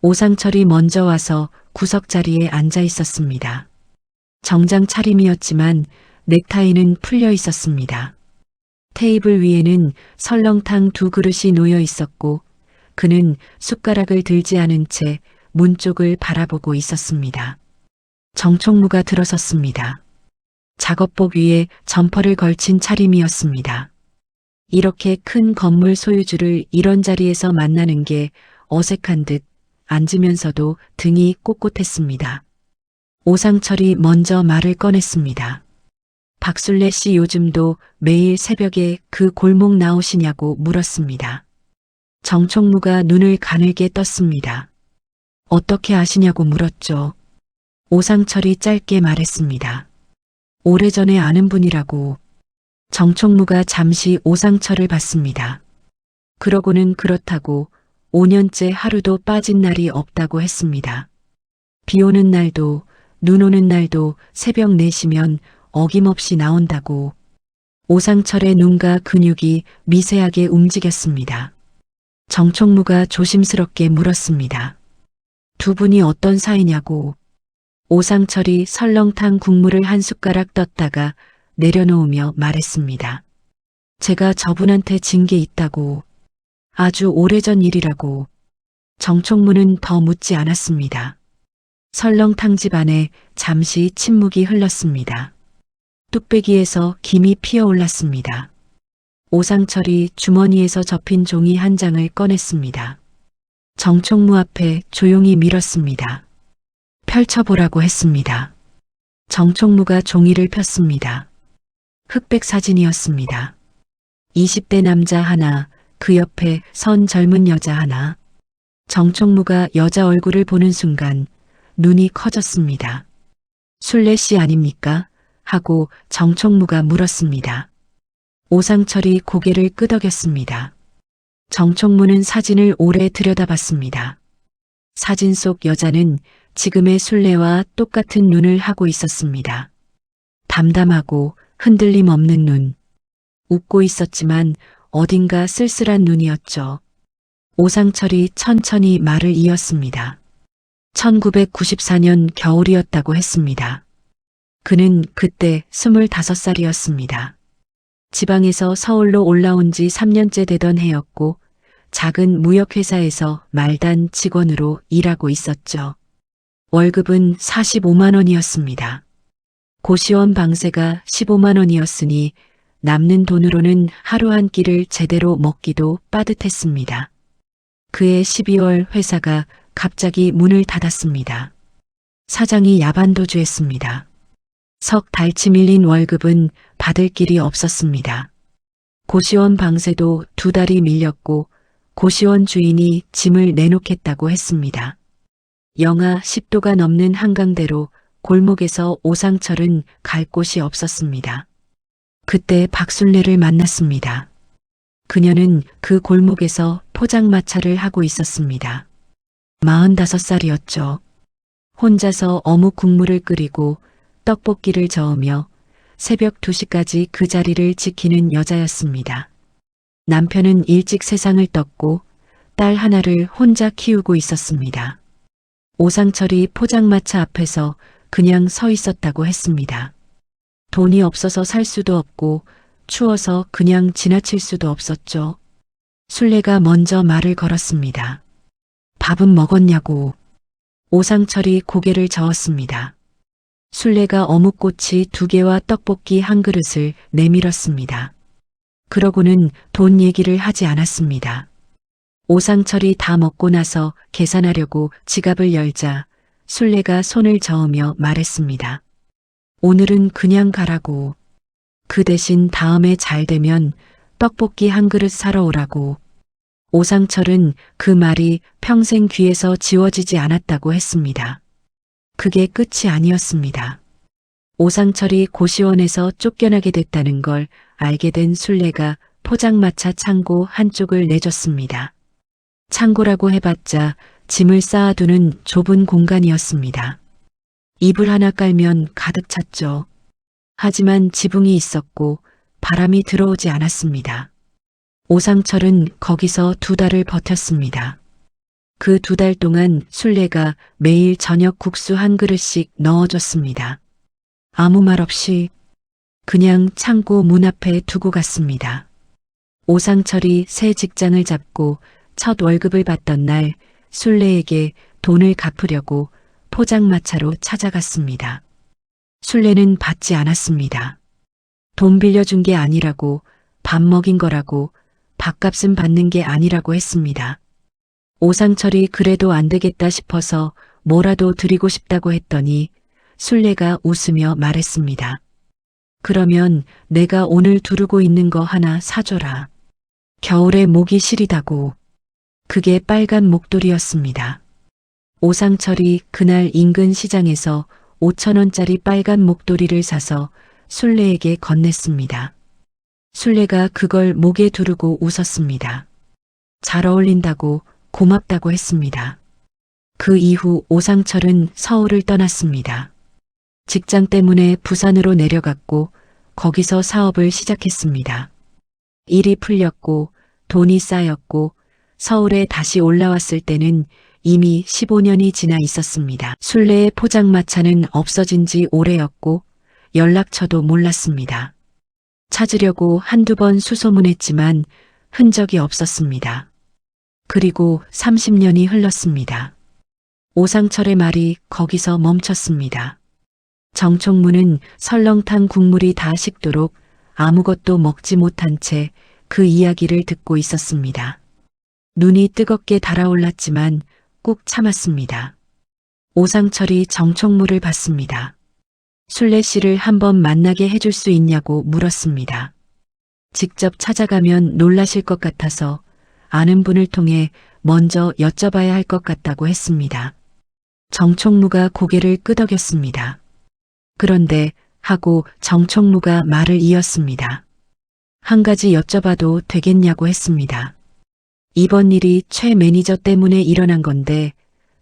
오상철이 먼저 와서 구석 자리에 앉아 있었습니다. 정장 차림이었지만 넥타이는 풀려 있었습니다. 테이블 위에는 설렁탕 2그릇이 놓여 있었고 그는 숟가락을 들지 않은 채 문 쪽을 바라보고 있었습니다. 정총무가 들어섰습니다. 작업복 위에 점퍼를 걸친 차림이었습니다. 이렇게 큰 건물 소유주를 이런 자리에서 만나는 게 어색한 듯 앉으면서도 등이 꼿꼿했습니다. 오상철이 먼저 말을 꺼냈습니다. 박술래 씨 요즘도 매일 새벽에 그 골목 나오시냐고 물었습니다. 정총무가 눈을 가늘게 떴습니다. 어떻게 아시냐고 물었죠. 오상철이 짧게 말했습니다. 오래전에 아는 분이라고. 정총무가 잠시 오상철을 봤습니다. 그러고는 그렇다고 5년째 하루도 빠진 날이 없다고 했습니다. 비 오는 날도 눈 오는 날도 새벽 4시면 어김없이 나온다고. 오상철의 눈과 근육이 미세하게 움직였습니다. 정총무가 조심스럽게 물었습니다. 두 분이 어떤 사이냐고. 오상철이 설렁탕 국물을 한 숟가락 떴다가 내려놓으며 말했습니다. 제가 저분한테 진 게 있다고. 아주 오래전 일이라고. 정총무는 더 묻지 않았습니다. 설렁탕집 안에 잠시 침묵이 흘렀습니다. 뚝배기에서 김이 피어올랐습니다. 오상철이 주머니에서 접힌 종이 한 장을 꺼냈습니다. 정총무 앞에 조용히 밀었습니다. 펼쳐보라고 했습니다. 정총무가 종이를 폈습니다. 흑백 사진이었습니다. 20대 남자 하나, 그 옆에 선 젊은 여자 하나. 정총무가 여자 얼굴을 보는 순간 눈이 커졌습니다. 술래 씨 아닙니까? 하고 정총무가 물었습니다. 오상철이 고개를 끄덕였습니다. 정총무는 사진을 오래 들여다봤습니다. 사진 속 여자는 지금의 술래와 똑같은 눈을 하고 있었습니다. 담담하고 흔들림 없는 눈. 웃고 있었지만 어딘가 쓸쓸한 눈이었죠. 오상철이 천천히 말을 이었습니다. 1994년 겨울이었다고 했습니다. 그는 그때 25살이었습니다. 지방에서 서울로 올라온 지 3년째 되던 해였고 작은 무역회사에서 말단 직원으로 일하고 있었죠. 월급은 45만 원이었습니다. 고시원 방세가 15만 원이었으니 남는 돈으로는 하루 한 끼를 제대로 먹기도 빠듯했습니다. 그해 12월 회사가 갑자기 문을 닫았습니다. 사장이 야반도주했습니다. 석 달치 밀린 월급은 받을 길이 없었습니다. 고시원 방세도 2달이 밀렸고 고시원 주인이 짐을 내놓겠다고 했습니다. 영하 10도가 넘는 한강대로 골목에서 오상철은 갈 곳이 없었습니다. 그때 박술래를 만났습니다. 그녀는 그 골목에서 포장마차를 하고 있었습니다. 45살이었죠. 혼자서 어묵 국물을 끓이고 떡볶이를 저으며 새벽 2시까지 그 자리를 지키는 여자였습니다. 남편은 일찍 세상을 떴고 딸 하나를 혼자 키우고 있었습니다. 오상철이 포장마차 앞에서 그냥 서 있었다고 했습니다. 돈이 없어서 살 수도 없고 추워서 그냥 지나칠 수도 없었죠. 술래가 먼저 말을 걸었습니다. 밥은 먹었냐고. 오상철이 고개를 저었습니다. 술래가 어묵꼬치 2개와 떡볶이 1그릇을 내밀었습니다. 그러고는 돈 얘기를 하지 않았습니다. 오상철이 다 먹고 나서 계산하려고 지갑을 열자 순례가 손을 저으며 말했습니다. 오늘은 그냥 가라고. 그 대신 다음에 잘 되면 떡볶이 한 그릇 사러 오라고. 오상철은 그 말이 평생 귀에서 지워지지 않았다고 했습니다. 그게 끝이 아니었습니다. 오상철이 고시원에서 쫓겨나게 됐다는 걸 알게 된 순례가 포장마차 창고 한쪽을 내줬습니다. 창고라고 해봤자 짐을 쌓아두는 좁은 공간이었습니다. 이불 하나 깔면 가득 찼죠. 하지만 지붕이 있었고 바람이 들어오지 않았습니다. 오상철은 거기서 2달을 버텼습니다. 그 2달 동안 순례가 매일 저녁 국수 한 그릇씩 넣어줬습니다. 아무 말 없이 그냥 창고 문 앞에 두고 갔습니다. 오상철이 새 직장을 잡고 첫 월급을 받던 날 순례에게 돈을 갚으려고 포장마차로 찾아갔습니다. 순례는 받지 않았습니다. 돈 빌려준 게 아니라고, 밥 먹인 거라고, 밥값은 받는 게 아니라고 했습니다. 오상철이 그래도 안 되겠다 싶어서 뭐라도 드리고 싶다고 했더니 순례가 웃으며 말했습니다. 그러면 내가 오늘 두르고 있는 거 하나 사줘라. 겨울에 목이 시리다고. 그게 빨간 목도리였습니다. 오상철이 그날 인근 시장에서 5,000원짜리 빨간 목도리를 사서 순례에게 건넸습니다. 순례가 그걸 목에 두르고 웃었습니다. 잘 어울린다고, 고맙다고 했습니다. 그 이후 오상철은 서울을 떠났습니다. 직장 때문에 부산으로 내려갔고 거기서 사업을 시작했습니다. 일이 풀렸고 돈이 쌓였고 서울에 다시 올라왔을 때는 이미 15년이 지나 있었습니다. 순례의 포장마차는 없어진 지 오래였고 연락처도 몰랐습니다. 찾으려고 한두 번 수소문했지만 흔적이 없었습니다. 그리고 30년이 흘렀습니다. 오상철의 말이 거기서 멈췄습니다. 정총무는 설렁탕 국물이 다 식도록 아무것도 먹지 못한 채 그 이야기를 듣고 있었습니다. 눈이 뜨겁게 달아올랐지만 꾹 참았습니다. 오상철이 정총무를 봤습니다. 순례 씨를 한번 만나게 해줄 수 있냐고 물었습니다. 직접 찾아가면 놀라실 것 같아서 아는 분을 통해 먼저 여쭤봐야 할 것 같다고 했습니다. 정총무가 고개를 끄덕였습니다. 그런데 하고 정총무가 말을 이었습니다. 한 가지 여쭤봐도 되겠냐고 했습니다. 이번 일이 최 매니저 때문에 일어난 건데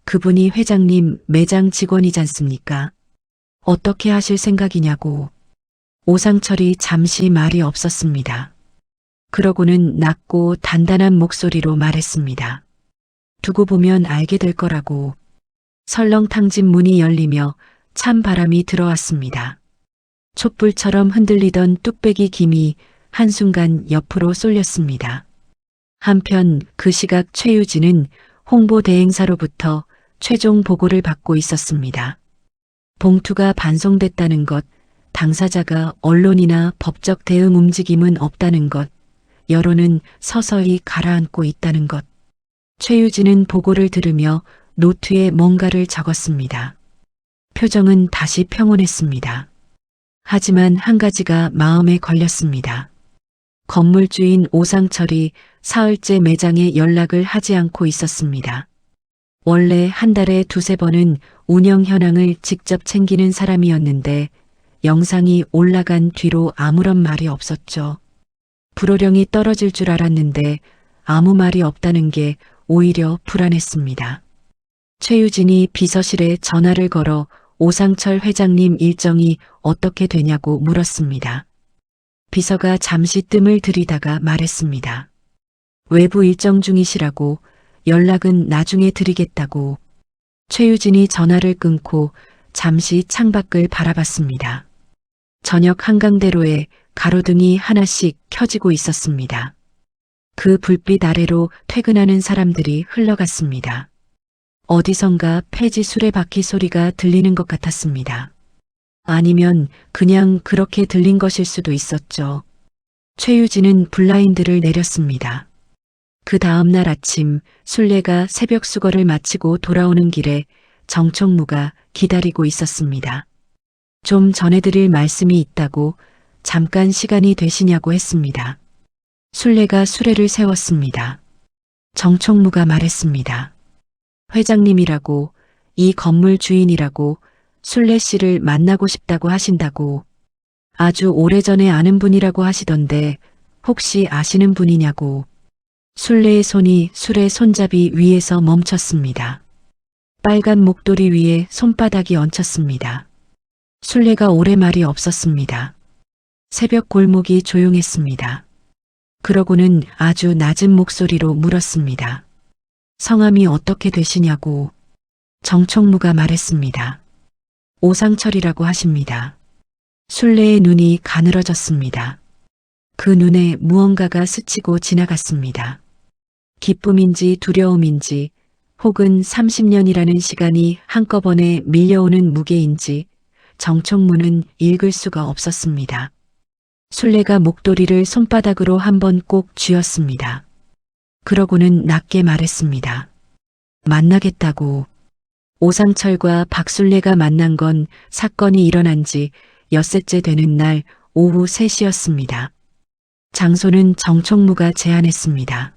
그분이 회장님 매장 직원이지 않습니까? 어떻게 하실 생각이냐고. 오상철이 잠시 말이 없었습니다. 그러고는 낮고 단단한 목소리로 말했습니다. 두고 보면 알게 될 거라고. 설렁탕집 문이 열리며 찬 바람이 들어왔습니다. 촛불처럼 흔들리던 뚝배기 김이 한순간 옆으로 쏠렸습니다. 한편 그 시각 최유진은 홍보 대행사로부터 최종 보고를 받고 있었습니다. 봉투가 반송됐다는 것, 당사자가 언론이나 법적 대응 움직임은 없다는 것, 여론은 서서히 가라앉고 있다는 것. 최유진은 보고를 들으며 노트에 뭔가를 적었습니다. 표정은 다시 평온했습니다. 하지만 한 가지가 마음에 걸렸습니다. 건물주인 오상철이 사흘째 매장에 연락을 하지 않고 있었습니다. 원래 한 달에 2~3번은 운영 현황을 직접 챙기는 사람이었는데 영상이 올라간 뒤로 아무런 말이 없었죠. 불호령이 떨어질 줄 알았는데 아무 말이 없다는 게 오히려 불안했습니다. 최유진이 비서실에 전화를 걸어 오상철 회장님 일정이 어떻게 되냐고 물었습니다. 비서가 잠시 뜸을 들이다가 말했습니다. 외부 일정 중이시라고, 연락은 나중에 드리겠다고. 최유진이 전화를 끊고 잠시 창밖을 바라봤습니다. 저녁 한강대로에 가로등이 하나씩 켜지고 있었습니다. 그 불빛 아래로 퇴근하는 사람들이 흘러갔습니다. 어디선가 폐지 수레바퀴 소리가 들리는 것 같았습니다. 아니면 그냥 그렇게 들린 것일 수도 있었죠. 최유진은 블라인드를 내렸습니다. 그 다음 날 아침 순례가 새벽 수거를 마치고 돌아오는 길에 정총무가 기다리고 있었습니다. 좀 전해드릴 말씀이 있다고 잠깐 시간이 되시냐고 했습니다. 순례가 수레를 세웠습니다. 정총무가 말했습니다. 회장님이라고, 이 건물 주인이라고 순례 씨를 만나고 싶다고 하신다고, 아주 오래전에 아는 분이라고 하시던데 혹시 아시는 분이냐고. 순례의 손이 수레 손잡이 위에서 멈췄습니다. 빨간 목도리 위에 손바닥이 얹혔습니다. 순례가 오래 말이 없었습니다. 새벽 골목이 조용했습니다. 그러고는 아주 낮은 목소리로 물었습니다. 성함이 어떻게 되시냐고. 정총무가 말했습니다. 오상철이라고 하십니다. 순례의 눈이 가늘어졌습니다. 그 눈에 무언가가 스치고 지나갔습니다. 기쁨인지 두려움인지 혹은 30년이라는 시간이 한꺼번에 밀려오는 무게인지 정총무는 읽을 수가 없었습니다. 순례가 목도리를 손바닥으로 한번 꼭 쥐었습니다. 그러고는 낮게 말했습니다. 만나겠다고. 오상철과 박순례가 만난 건 사건이 일어난 지 엿새째 되는 날 오후 3시였습니다. 장소는 정총무가 제안했습니다.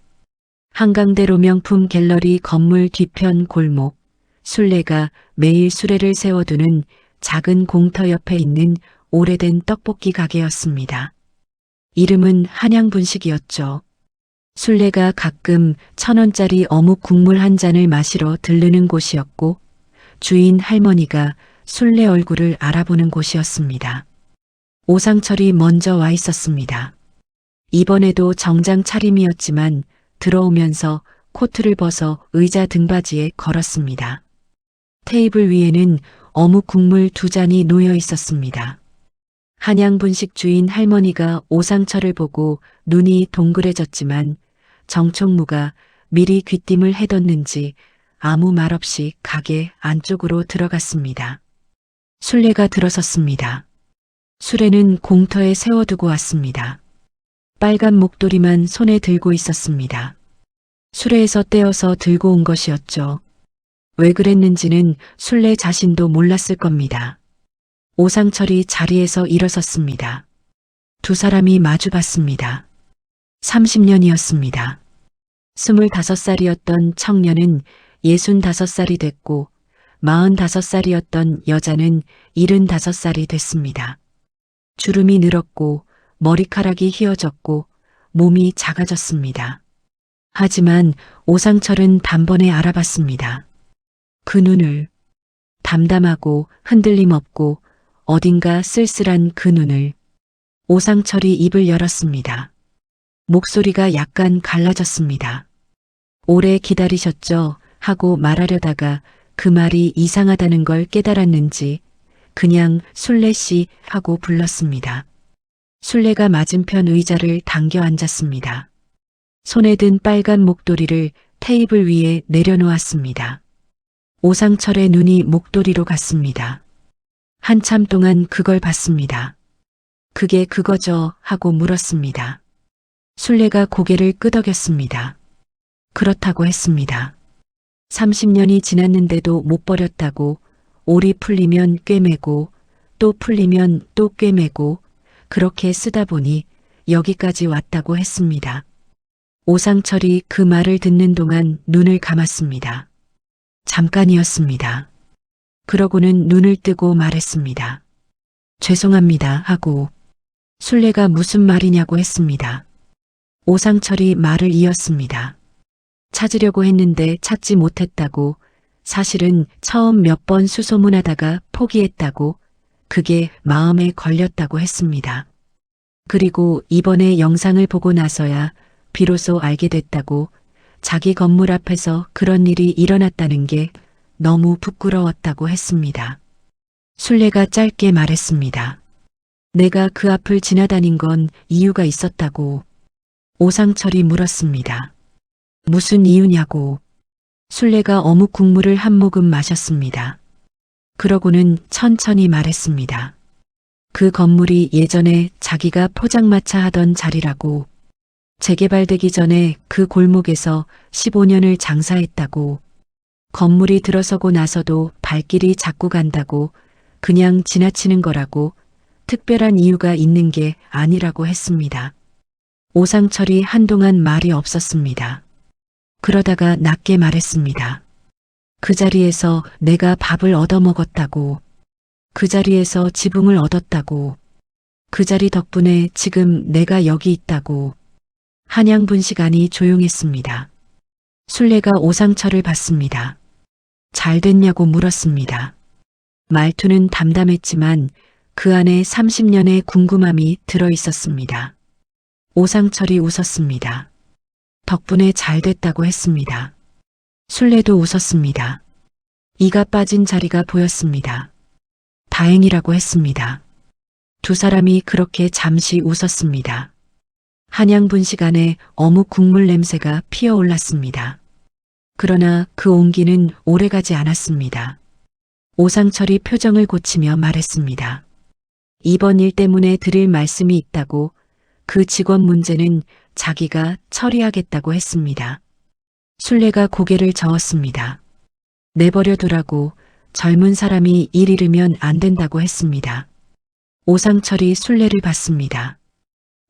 한강대로 명품 갤러리 건물 뒤편 골목, 순례가 매일 수레를 세워두는 작은 공터 옆에 있는 오래된 떡볶이 가게였습니다. 이름은 한양분식이었죠. 순례가 가끔 1,000원짜리 어묵 국물 한 잔을 마시러 들르는 곳이었고 주인 할머니가 순례 얼굴을 알아보는 곳이었습니다. 오상철이 먼저 와 있었습니다. 이번에도 정장 차림이었지만 들어오면서 코트를 벗어 의자 등받이에 걸었습니다. 테이블 위에는 어묵 국물 2잔이 놓여 있었습니다. 한양분식 주인 할머니가 오상철을 보고 눈이 동그래졌지만 정총무가 미리 귀띔을 해뒀는지 아무 말 없이 가게 안쪽으로 들어갔습니다. 순례가 들어섰습니다. 수레는 공터에 세워두고 왔습니다. 빨간 목도리만 손에 들고 있었습니다. 수레에서 떼어서 들고 온 것이었죠. 왜 그랬는지는 순례 자신도 몰랐을 겁니다. 오상철이 자리에서 일어섰습니다. 두 사람이 마주봤습니다. 30년이었습니다. 25살이었던 청년은 65살이 됐고 45살이었던 여자는 75살이 됐습니다. 주름이 늘었고 머리카락이 휘어졌고 몸이 작아졌습니다. 하지만 오상철은 단번에 알아봤습니다. 그 눈을, 담담하고 흔들림 없고 어딘가 쓸쓸한 그 눈을. 오상철이 입을 열었습니다. 목소리가 약간 갈라졌습니다. 오래 기다리셨죠? 하고 말하려다가 그 말이 이상하다는 걸 깨달았는지 그냥 순례 씨 하고 불렀습니다. 순례가 맞은편 의자를 당겨 앉았습니다. 손에 든 빨간 목도리를 테이블 위에 내려놓았습니다. 오상철의 눈이 목도리로 갔습니다. 한참 동안 그걸 봤습니다. 그게 그거죠? 하고 물었습니다. 순례가 고개를 끄덕였습니다. 그렇다고 했습니다. 30년이 지났는데도 못 버렸다고, 올이 풀리면 꿰매고 또 풀리면 또 꿰매고 그렇게 쓰다 보니 여기까지 왔다고 했습니다. 오상철이 그 말을 듣는 동안 눈을 감았습니다. 잠깐이었습니다. 그러고는 눈을 뜨고 말했습니다. 죄송합니다 하고. 순례가 무슨 말이냐고 했습니다. 오상철이 말을 이었습니다. 찾으려고 했는데 찾지 못했다고, 사실은 처음 몇 번 수소문하다가 포기했다고, 그게 마음에 걸렸다고 했습니다. 그리고 이번에 영상을 보고 나서야 비로소 알게 됐다고, 자기 건물 앞에서 그런 일이 일어났다는 게 너무 부끄러웠다고 했습니다. 순례가 짧게 말했습니다. 내가 그 앞을 지나다닌 건 이유가 있었다고. 오상철이 물었습니다. 무슨 이유냐고. 순례가 어묵 국물을 한 모금 마셨습니다. 그러고는 천천히 말했습니다. 그 건물이 예전에 자기가 포장마차 하던 자리라고. 재개발되기 전에 그 골목에서 15년을 장사했다고. 건물이 들어서고 나서도 발길이 자꾸 간다고, 그냥 지나치는 거라고, 특별한 이유가 있는 게 아니라고 했습니다. 오상철이 한동안 말이 없었습니다. 그러다가 낮게 말했습니다. 그 자리에서 내가 밥을 얻어먹었다고, 그 자리에서 지붕을 얻었다고, 그 자리 덕분에 지금 내가 여기 있다고. 한양분식안이 조용했습니다. 순례가 오상철을 봤습니다. 잘 됐냐고 물었습니다. 말투는 담담했지만 그 안에 30년의 궁금함이 들어 있었습니다. 오상철이 웃었습니다. 덕분에 잘 됐다고 했습니다. 순례도 웃었습니다. 이가 빠진 자리가 보였습니다. 다행이라고 했습니다. 두 사람이 그렇게 잠시 웃었습니다. 한양분식 안에 어묵 국물 냄새가 피어올랐습니다. 그러나 그 온기는 오래가지 않았습니다. 오상철이 표정을 고치며 말했습니다. 이번 일 때문에 드릴 말씀이 있다고, 그 직원 문제는 자기가 처리하겠다고 했습니다. 순례가 고개를 저었습니다. 내버려 두라고, 젊은 사람이 일 잃으면 안 된다고 했습니다. 오상철이 순례를 봤습니다.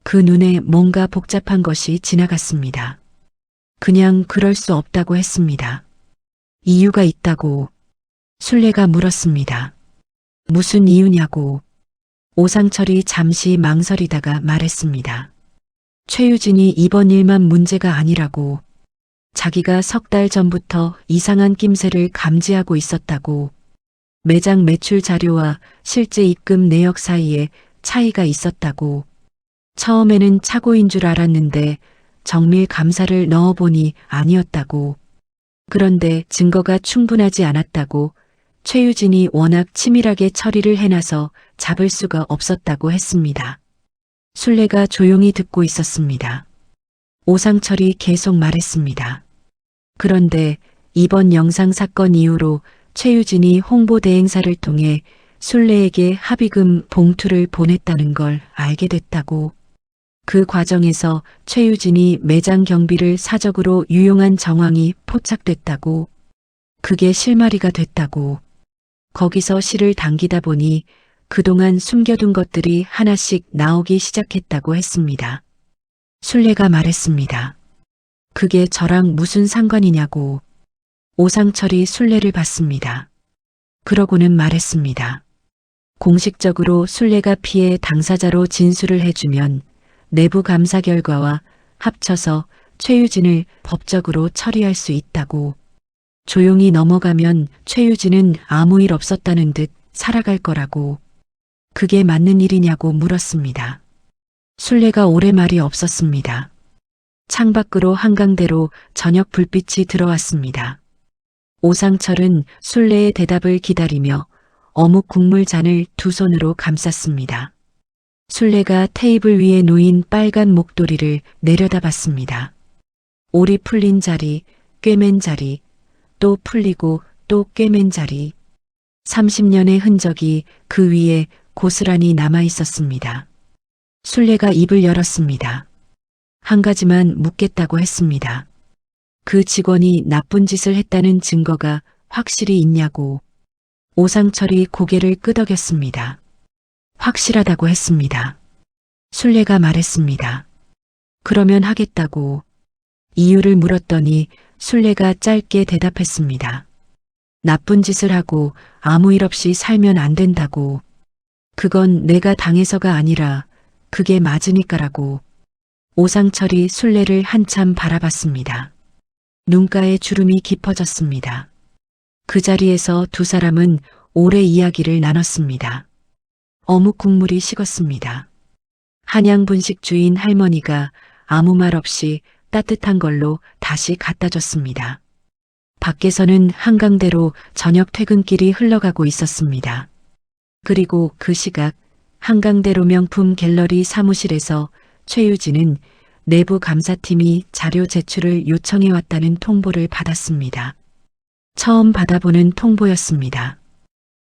그 눈에 뭔가 복잡한 것이 지나갔습니다. 그냥 그럴 수 없다고 했습니다. 이유가 있다고 순례가 물었습니다. 무슨 이유냐고. 오상철이 잠시 망설이다가 말했습니다. 최유진이 이번 일만 문제가 아니라고. 자기가 석 달 전부터 이상한 낌새를 감지하고 있었다고. 매장 매출 자료와 실제 입금 내역 사이에 차이가 있었다고. 처음에는 착오인 줄 알았는데 정밀 감사를 넣어보니 아니었다고. 그런데 증거가 충분하지 않았다고. 최유진이 워낙 치밀하게 처리를 해놔서 잡을 수가 없었다고 했습니다. 순례가 조용히 듣고 있었습니다. 오상철이 계속 말했습니다. 그런데 이번 영상 사건 이후로 최유진이 홍보대행사를 통해 순례에게 합의금 봉투를 보냈다는 걸 알게 됐다고. 그 과정에서 최유진이 매장 경비를 사적으로 유용한 정황이 포착됐다고. 그게 실마리가 됐다고. 거기서 실을 당기다 보니 그동안 숨겨둔 것들이 하나씩 나오기 시작했다고 했습니다. 순례가 말했습니다. 그게 저랑 무슨 상관이냐고. 오상철이 순례를 봤습니다. 그러고는 말했습니다. 공식적으로 순례가 피해 당사자로 진술을 해주면 내부 감사 결과와 합쳐서 최유진을 법적으로 처리할 수 있다고. 조용히 넘어가면 최유진은 아무 일 없었다는 듯 살아갈 거라고. 그게 맞는 일이냐고 물었습니다. 순례가 오래 말이 없었습니다. 창밖으로 한강대로 저녁 불빛이 들어왔습니다. 오상철은 순례의 대답을 기다리며 어묵 국물 잔을 두 손으로 감쌌습니다. 순례가 테이블 위에 놓인 빨간 목도리를 내려다봤습니다. 올이 풀린 자리, 꿰맨 자리, 또 풀리고 또 꿰맨 자리. 30년의 흔적이 그 위에 고스란히 남아 있었습니다. 순례가 입을 열었습니다. 한 가지만 묻겠다고 했습니다. 그 직원이 나쁜 짓을 했다는 증거가 확실히 있냐고. 오상철이 고개를 끄덕였습니다. 확실하다고 했습니다. 순례가 말했습니다. 그러면 하겠다고. 이유를 물었더니 순례가 짧게 대답했습니다. 나쁜 짓을 하고 아무 일 없이 살면 안 된다고. 그건 내가 당해서가 아니라 그게 맞으니까라고. 오상철이 순례를 한참 바라봤습니다. 눈가에 주름이 깊어졌습니다. 그 자리에서 두 사람은 오래 이야기를 나눴습니다. 어묵 국물이 식었습니다. 한양분식 주인 할머니가 아무 말 없이 따뜻한 걸로 다시 갖다 줬습니다. 밖에서는 한강대로 저녁 퇴근길이 흘러가고 있었습니다. 그리고 그 시각 한강대로 명품 갤러리 사무실에서 최유진은 내부 감사팀이 자료 제출을 요청해 왔다는 통보를 받았습니다. 처음 받아보는 통보였습니다.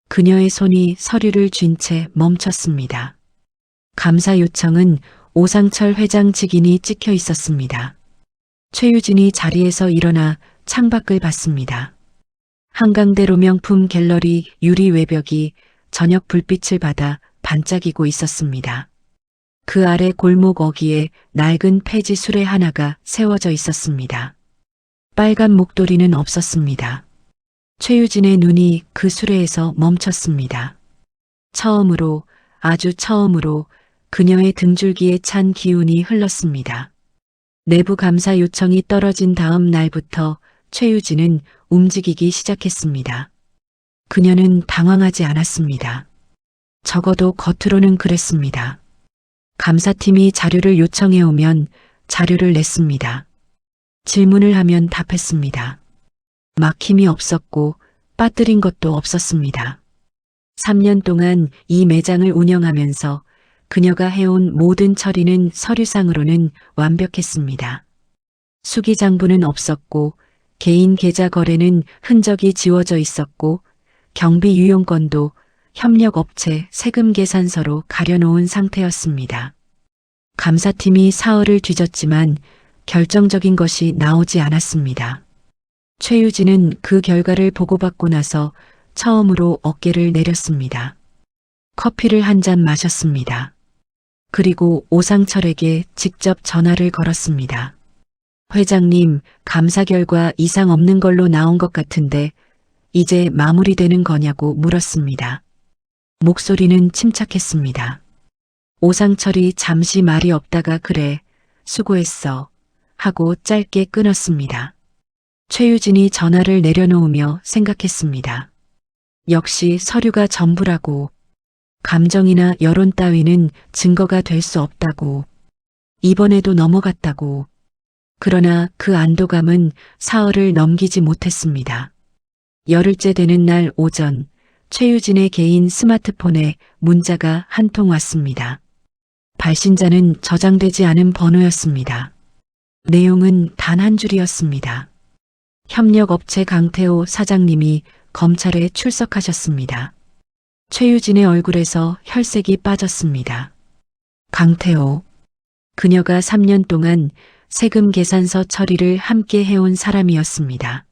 그녀의 손이 서류를 쥔 채 멈췄습니다. 감사 요청은 오상철 회장 직인이 찍혀 있었습니다. 최유진이 자리에서 일어나 창밖을 봤습니다. 한강대로 명품 갤러리 유리 외벽이 저녁 불빛을 받아 반짝이고 있었습니다. 그 아래 골목 어귀에 낡은 폐지 수레 하나가 세워져 있었습니다. 빨간 목도리는 없었습니다. 최유진의 눈이 그 수레에서 멈췄습니다. 처음으로, 아주 처음으로 그녀의 등줄기에 찬 기운이 흘렀습니다. 내부 감사 요청이 떨어진 다음 날부터 최유진은 움직이기 시작했습니다. 그녀는 당황하지 않았습니다. 적어도 겉으로는 그랬습니다. 감사팀이 자료를 요청해 오면 자료를 냈습니다. 질문을 하면 답했습니다. 막힘이 없었고 빠뜨린 것도 없었습니다. 3년 동안 이 매장을 운영하면서 그녀가 해온 모든 처리는 서류상으로는 완벽했습니다. 수기장부는 없었고 개인 계좌 거래는 흔적이 지워져 있었고 경비 유용권도 협력업체 세금 계산서로 가려놓은 상태였습니다. 감사팀이 사흘을 뒤졌지만 결정적인 것이 나오지 않았습니다. 최유진은 그 결과를 보고받고 나서 처음으로 어깨를 내렸습니다. 커피를 한 잔 마셨습니다. 그리고 오상철에게 직접 전화를 걸었습니다. 회장님, 감사 결과 이상 없는 걸로 나온 것 같은데 이제 마무리되는 거냐고 물었습니다. 목소리는 침착했습니다. 오상철이 잠시 말이 없다가 그래, 수고했어 하고 짧게 끊었습니다. 최유진이 전화를 내려놓으며 생각했습니다. 역시 서류가 전부라고. 감정이나 여론 따위는 증거가 될 수 없다고. 이번에도 넘어갔다고. 그러나 그 안도감은 사흘을 넘기지 못했습니다. 열흘째 되는 날 오전, 최유진의 개인 스마트폰에 문자가 한 통 왔습니다. 발신자는 저장되지 않은 번호였습니다. 내용은 단 한 줄이었습니다. 협력업체 강태호 사장님이 검찰에 출석하셨습니다. 최유진의 얼굴에서 혈색이 빠졌습니다. 강태호. 그녀가 3년 동안 세금 계산서 처리를 함께 해온 사람이었습니다.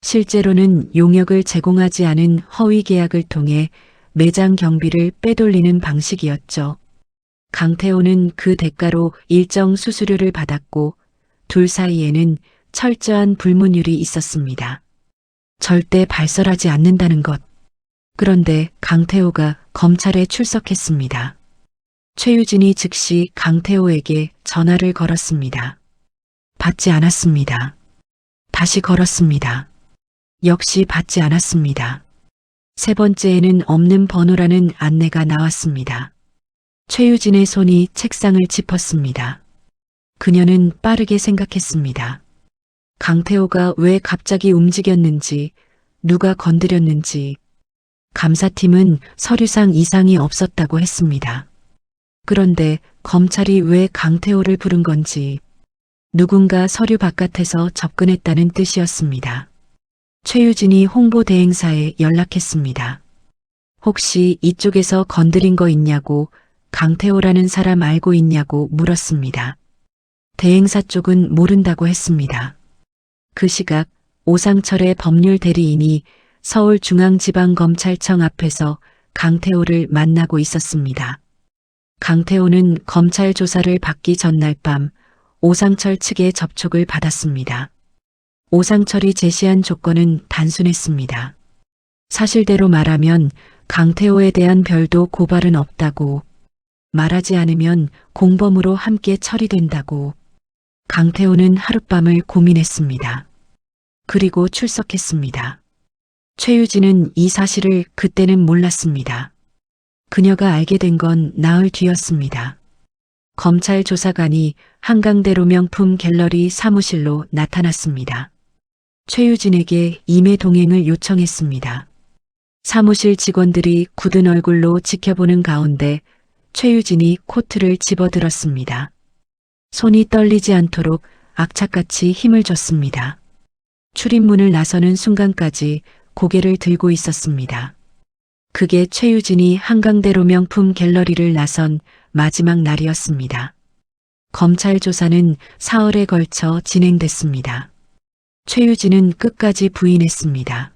실제로는 용역을 제공하지 않은 허위 계약을 통해 매장 경비를 빼돌리는 방식이었죠. 강태호는 그 대가로 일정 수수료를 받았고 둘 사이에는 철저한 불문율이 있었습니다. 절대 발설하지 않는다는 것. 그런데 강태호가 검찰에 출석했습니다. 최유진이 즉시 강태호에게 전화를 걸었습니다. 받지 않았습니다. 다시 걸었습니다. 역시 받지 않았습니다. 세 번째에는 없는 번호라는 안내가 나왔습니다. 최유진의 손이 책상을 짚었습니다. 그녀는 빠르게 생각했습니다. 강태호가 왜 갑자기 움직였는지, 누가 건드렸는지. 감사팀은 서류상 이상이 없었다고 했습니다. 그런데 검찰이 왜 강태호를 부른 건지, 누군가 서류 바깥에서 접근했다는 뜻이었습니다. 최유진이 홍보대행사에 연락했습니다. 혹시 이쪽에서 건드린 거 있냐고, 강태호라는 사람 알고 있냐고 물었습니다. 대행사 쪽은 모른다고 했습니다. 그 시각 오상철의 법률 대리인이 서울중앙지방검찰청 앞에서 강태호를 만나고 있었습니다. 강태호는 검찰 조사를 받기 전날 밤 오상철 측의 접촉을 받았습니다. 오상철이 제시한 조건은 단순했습니다. 사실대로 말하면 강태호에 대한 별도 고발은 없다고, 말하지 않으면 공범으로 함께 처리된다고. 강태호는 하룻밤을 고민했습니다. 그리고 출석했습니다. 최유진은 이 사실을 그때는 몰랐습니다. 그녀가 알게 된 건 나흘 뒤였습니다. 검찰 조사관이 한강대로 명품 갤러리 사무실로 나타났습니다. 최유진에게 임의 동행을 요청했습니다. 사무실 직원들이 굳은 얼굴로 지켜보는 가운데 최유진이 코트를 집어들었습니다. 손이 떨리지 않도록 악착같이 힘을 줬습니다. 출입문을 나서는 순간까지 고개를 들고 있었습니다. 그게 최유진이 한강대로 명품 갤러리를 나선 마지막 날이었습니다. 검찰 조사는 사흘에 걸쳐 진행됐습니다. 최유진은 끝까지 부인했습니다.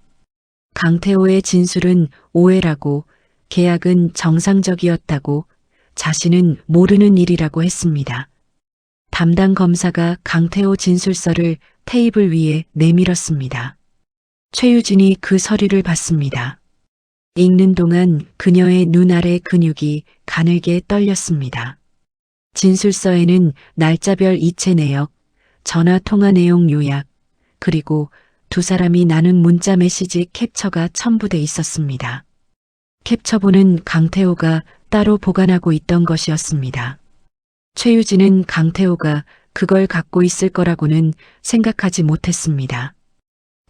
강태호의 진술은 오해라고, 계약은 정상적이었다고, 자신은 모르는 일이라고 했습니다. 담당 검사가 강태호 진술서를 테이블 위에 내밀었습니다. 최유진이 그 서류를 봤습니다. 읽는 동안 그녀의 눈 아래 근육이 가늘게 떨렸습니다. 진술서에는 날짜별 이체 내역, 전화 통화 내용 요약, 그리고 두 사람이 나눈 문자 메시지 캡처가 첨부돼 있었습니다. 캡처본은 강태호가 따로 보관하고 있던 것이었습니다. 최유진은 강태호가 그걸 갖고 있을 거라고는 생각하지 못했습니다.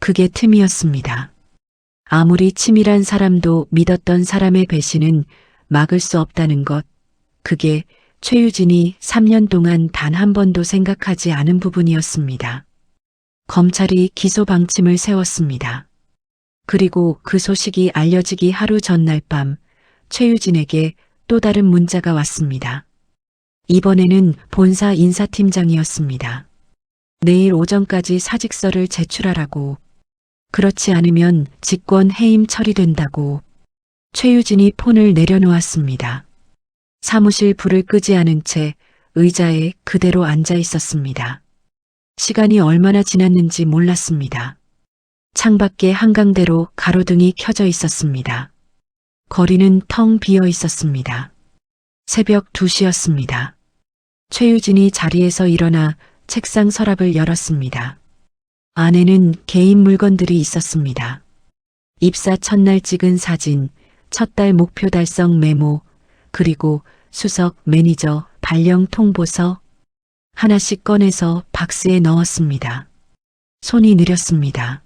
그게 틈이었습니다. 아무리 치밀한 사람도 믿었던 사람의 배신은 막을 수 없다는 것, 그게 최유진이 3년 동안 단 한 번도 생각하지 않은 부분이었습니다. 검찰이 기소 방침을 세웠습니다. 그리고 그 소식이 알려지기 하루 전날 밤 최유진에게 또 다른 문자가 왔습니다. 이번에는 본사 인사팀장이었습니다. 내일 오전까지 사직서를 제출하라고. 그렇지 않으면 직권 해임 처리된다고. 최유진이 폰을 내려놓았습니다. 사무실 불을 끄지 않은 채 의자에 그대로 앉아 있었습니다. 시간이 얼마나 지났는지 몰랐습니다. 창밖에 한강대로 가로등이 켜져 있었습니다. 거리는 텅 비어 있었습니다. 새벽 2시였습니다. 최유진이 자리에서 일어나 책상 서랍을 열었습니다. 안에는 개인 물건들이 있었습니다. 입사 첫날 찍은 사진, 첫 달 목표 달성 메모, 그리고 수석, 매니저, 발령 통보서 하나씩 꺼내서 박스에 넣었습니다. 손이 느렸습니다.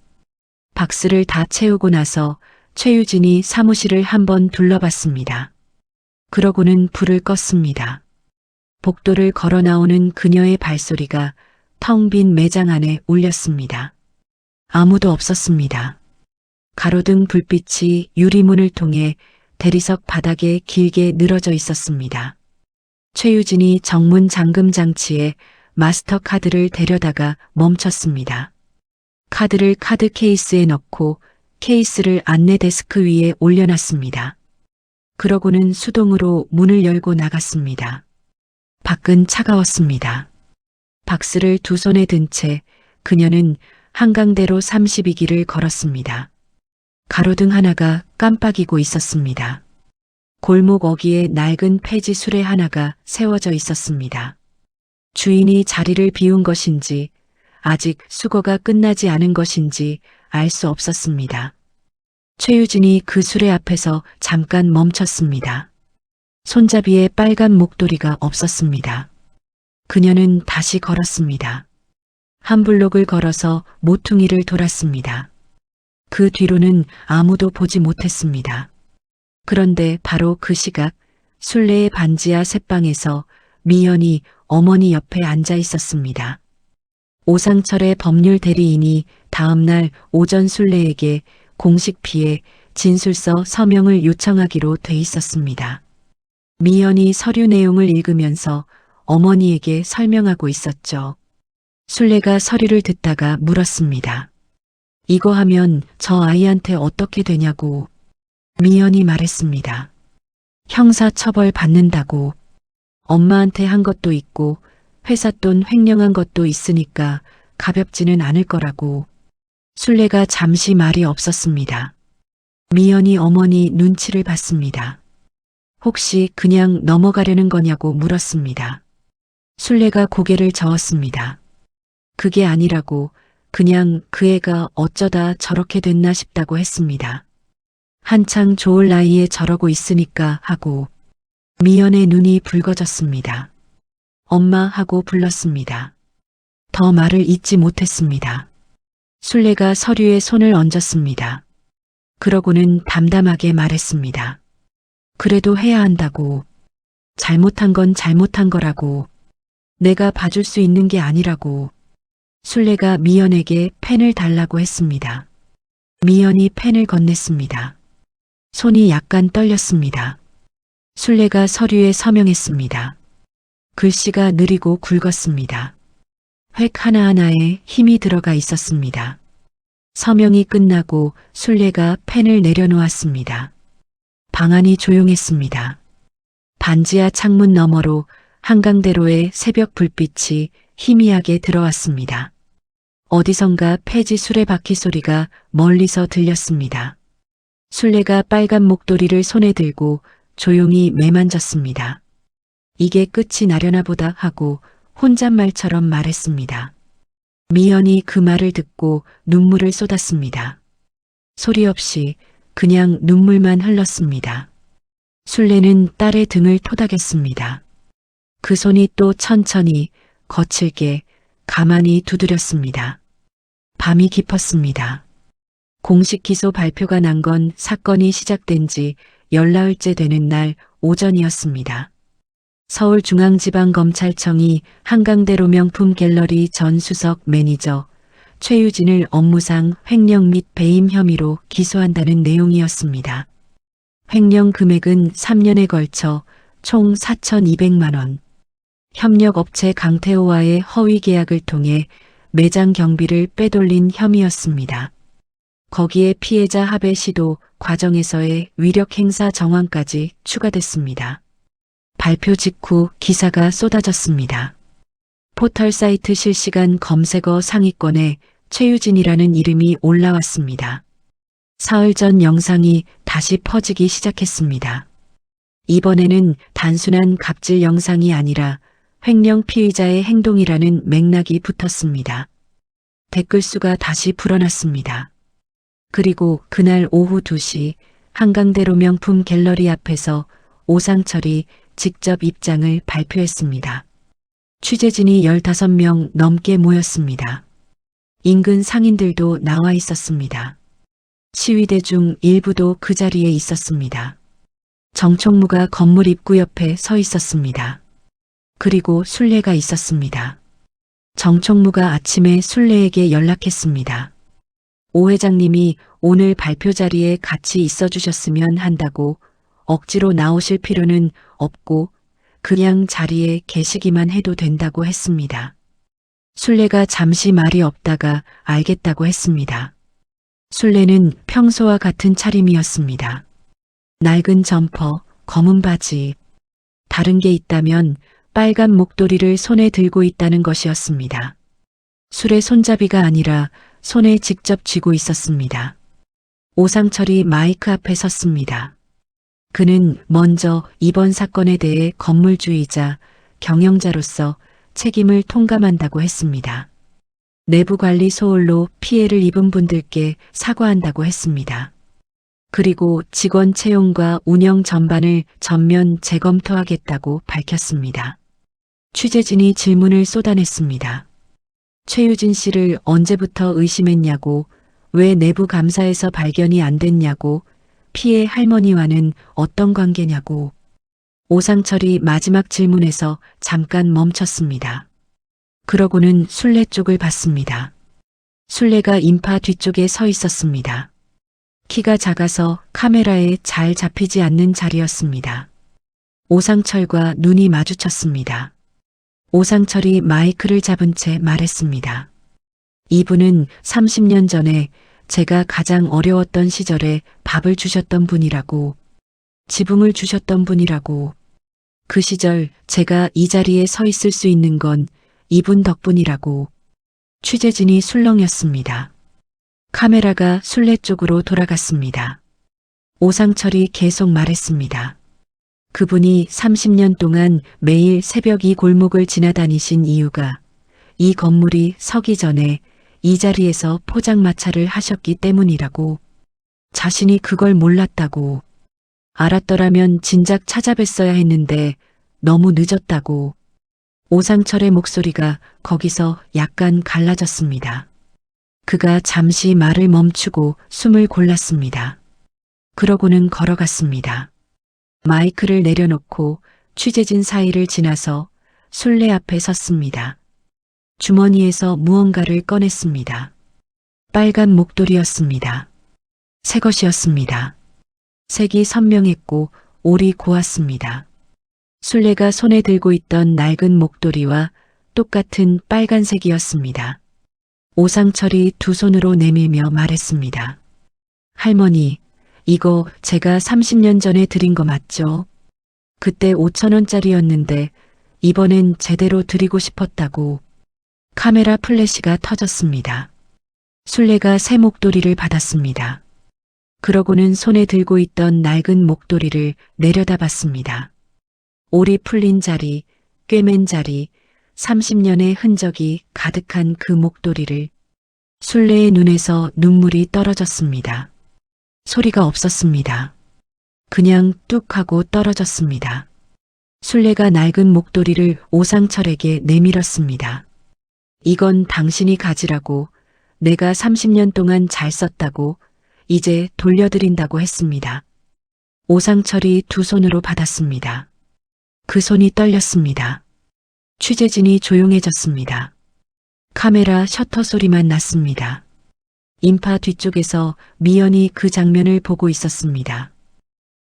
박스를 다 채우고 나서 최유진이 사무실을 한번 둘러봤습니다. 그러고는 불을 껐습니다. 복도를 걸어 나오는 그녀의 발소리가 텅 빈 매장 안에 울렸습니다. 아무도 없었습니다. 가로등 불빛이 유리문을 통해 대리석 바닥에 길게 늘어져 있었습니다. 최유진이 정문 잠금 장치에 마스터 카드를 데려다가 멈췄습니다. 카드를 카드 케이스에 넣고 케이스를 안내 데스크 위에 올려놨습니다. 그러고는 수동으로 문을 열고 나갔습니다. 밖은 차가웠습니다. 박스를 두 손에 든 채 그녀는 한강대로 32길을 걸었습니다. 가로등 하나가 깜빡이고 있었습니다. 골목 어귀에 낡은 폐지 수레 하나가 세워져 있었습니다. 주인이 자리를 비운 것인지 아직 수거가 끝나지 않은 것인지 알 수 없었습니다. 최유진이 그 수레 앞에서 잠깐 멈췄습니다. 손잡이에 빨간 목도리가 없었습니다. 그녀는 다시 걸었습니다. 한 블록을 걸어서 모퉁이를 돌았습니다. 그 뒤로는 아무도 보지 못했습니다. 그런데 바로 그 시각 순례의 반지하 새방에서 미연이 어머니 옆에 앉아 있었습니다. 오상철의 법률 대리인이 다음날 오전 순례에게 공식 피해 진술서 서명을 요청하기로 돼 있었습니다. 미연이 서류 내용을 읽으면서 어머니에게 설명하고 있었죠. 순례가 서류를 듣다가 물었습니다. 이거 하면 저 아이한테 어떻게 되냐고. 미연이 말했습니다. 형사 처벌 받는다고. 엄마한테 한 것도 있고 회사 돈 횡령한 것도 있으니까 가볍지는 않을 거라고. 순례가 잠시 말이 없었습니다. 미연이 어머니 눈치를 봤습니다. 혹시 그냥 넘어가려는 거냐고 물었습니다. 순례가 고개를 저었습니다. 그게 아니라고, 그냥 그 애가 어쩌다 저렇게 됐나 싶다고 했습니다. 한창 좋을 나이에 저러고 있으니까 하고. 미연의 눈이 붉어졌습니다. 엄마 하고 불렀습니다. 더 말을 잇지 못했습니다. 순례가 서류에 손을 얹었습니다. 그러고는 담담하게 말했습니다. 그래도 해야 한다고. 잘못한 건 잘못한 거라고. 내가 봐줄 수 있는 게 아니라고. 순례가 미연에게 펜을 달라고 했습니다. 미연이 펜을 건넸습니다. 손이 약간 떨렸습니다. 순례가 서류에 서명했습니다. 글씨가 느리고 굵었습니다. 획 하나하나에 힘이 들어가 있었습니다. 서명이 끝나고 순례가 펜을 내려놓았습니다. 방 안이 조용했습니다. 반지하 창문 너머로 한강대로의 새벽 불빛이 희미하게 들어왔습니다. 어디선가 폐지 수레바퀴 소리가 멀리서 들렸습니다. 순례가 빨간 목도리를 손에 들고 조용히 매만졌습니다. 이게 끝이 나려나 보다 하고 혼잣말처럼 말했습니다. 미연이 그 말을 듣고 눈물을 쏟았습니다. 소리 없이 그냥 눈물만 흘렀습니다. 순례는 딸의 등을 토닥였습니다. 그 손이 또 천천히 거칠게 가만히 두드렸습니다. 밤이 깊었습니다. 공식 기소 발표가 난 건 사건이 시작된 지 열나흘째 되는 날 오전이었습니다. 서울중앙지방검찰청이 한강대로 명품 갤러리 전 수석 매니저 최유진을 업무상 횡령 및 배임 혐의로 기소한다는 내용이었습니다. 횡령 금액은 3년에 걸쳐 총 4,200만 원. 협력업체 강태호와의 허위 계약을 통해 매장 경비를 빼돌린 혐의였습니다. 거기에 피해자 합의 시도 과정에서의 위력 행사 정황까지 추가됐습니다. 발표 직후 기사가 쏟아졌습니다. 포털 사이트 실시간 검색어 상위권에 최유진이라는 이름이 올라왔습니다. 사흘 전 영상이 다시 퍼지기 시작했습니다. 이번에는 단순한 갑질 영상이 아니라 횡령 피의자의 행동이라는 맥락이 붙었습니다. 댓글 수가 다시 불어났습니다. 그리고 그날 오후 2시 한강대로 명품 갤러리 앞에서 오상철이 직접 입장을 발표했습니다. 취재진이 15명 넘게 모였습니다. 인근 상인들도 나와 있었습니다. 시위대 중 일부도 그 자리에 있었습니다. 정총무가 건물 입구 옆에 서 있었습니다. 그리고 순례가 있었습니다. 정총무가 아침에 순례에게 연락했습니다. 오 회장님이 오늘 발표 자리에 같이 있어 주셨으면 한다고 억지로 나오실 필요는 없고 그냥 자리에 계시기만 해도 된다고 했습니다. 순례가 잠시 말이 없다가 알겠다고 했습니다. 순례는 평소와 같은 차림이었습니다. 낡은 점퍼, 검은 바지. 다른 게 있다면 빨간 목도리를 손에 들고 있다는 것이었습니다. 술의 손잡이가 아니라 손에 직접 쥐고 있었습니다. 오상철이 마이크 앞에 섰습니다. 그는 먼저 이번 사건에 대해 건물주의자, 경영자로서 책임을 통감한다고 했습니다. 내부관리 소홀로 피해를 입은 분들께 사과한다고 했습니다. 그리고 직원 채용과 운영 전반을 전면 재검토하겠다고 밝혔습니다. 취재진이 질문을 쏟아냈습니다. 최유진 씨를 언제부터 의심했냐고, 왜 내부 감사에서 발견이 안 됐냐고, 피해 할머니와는 어떤 관계냐고. 오상철이 마지막 질문에서 잠깐 멈췄습니다. 그러고는 순례 쪽을 봤습니다. 순례가 인파 뒤쪽에 서 있었습니다. 키가 작아서 카메라에 잘 잡히지 않는 자리였습니다. 오상철과 눈이 마주쳤습니다. 오상철이 마이크를 잡은 채 말했습니다. 이분은 30년 전에 제가 가장 어려웠던 시절에 밥을 주셨던 분이라고, 지붕을 주셨던 분이라고. 그 시절 제가 이 자리에 서 있을 수 있는 건 이분 덕분이라고. 취재진이 술렁였습니다. 카메라가 순례 쪽으로 돌아갔습니다. 오상철이 계속 말했습니다. 그분이 30년 동안 매일 새벽 이 골목을 지나다니신 이유가 이 건물이 서기 전에 이 자리에서 포장마차를 하셨기 때문이라고. 자신이 그걸 몰랐다고. 알았더라면 진작 찾아뵀어야 했는데 너무 늦었다고. 오상철의 목소리가 거기서 약간 갈라졌습니다. 그가 잠시 말을 멈추고 숨을 골랐습니다. 그러고는 걸어갔습니다. 마이크를 내려놓고 취재진 사이를 지나서 순례 앞에 섰습니다. 주머니에서 무언가를 꺼냈습니다. 빨간 목도리였습니다. 새 것이었습니다. 색이 선명했고 올이 고왔습니다. 순례가 손에 들고 있던 낡은 목도리와 똑같은 빨간색이었습니다. 오상철이 두 손으로 내밀며 말했습니다. 할머니, 이거 제가 30년 전에 드린 거 맞죠? 그때 5,000원짜리였는데 이번엔 제대로 드리고 싶었다고. 카메라 플래시가 터졌습니다. 순례가 새 목도리를 받았습니다. 그러고는 손에 들고 있던 낡은 목도리를 내려다봤습니다. 올이 풀린 자리, 꿰맨 자리, 30년의 흔적이 가득한 그 목도리를 순례의 눈에서 눈물이 떨어졌습니다. 소리가 없었습니다. 그냥 뚝 하고 떨어졌습니다. 순례가 낡은 목도리를 오상철에게 내밀었습니다. 이건 당신이 가지라고, 내가 30년 동안 잘 썼다고, 이제 돌려드린다고 했습니다. 오상철이 두 손으로 받았습니다. 그 손이 떨렸습니다. 취재진이 조용해졌습니다. 카메라 셔터 소리만 났습니다. 인파 뒤쪽에서 미연이 그 장면을 보고 있었습니다.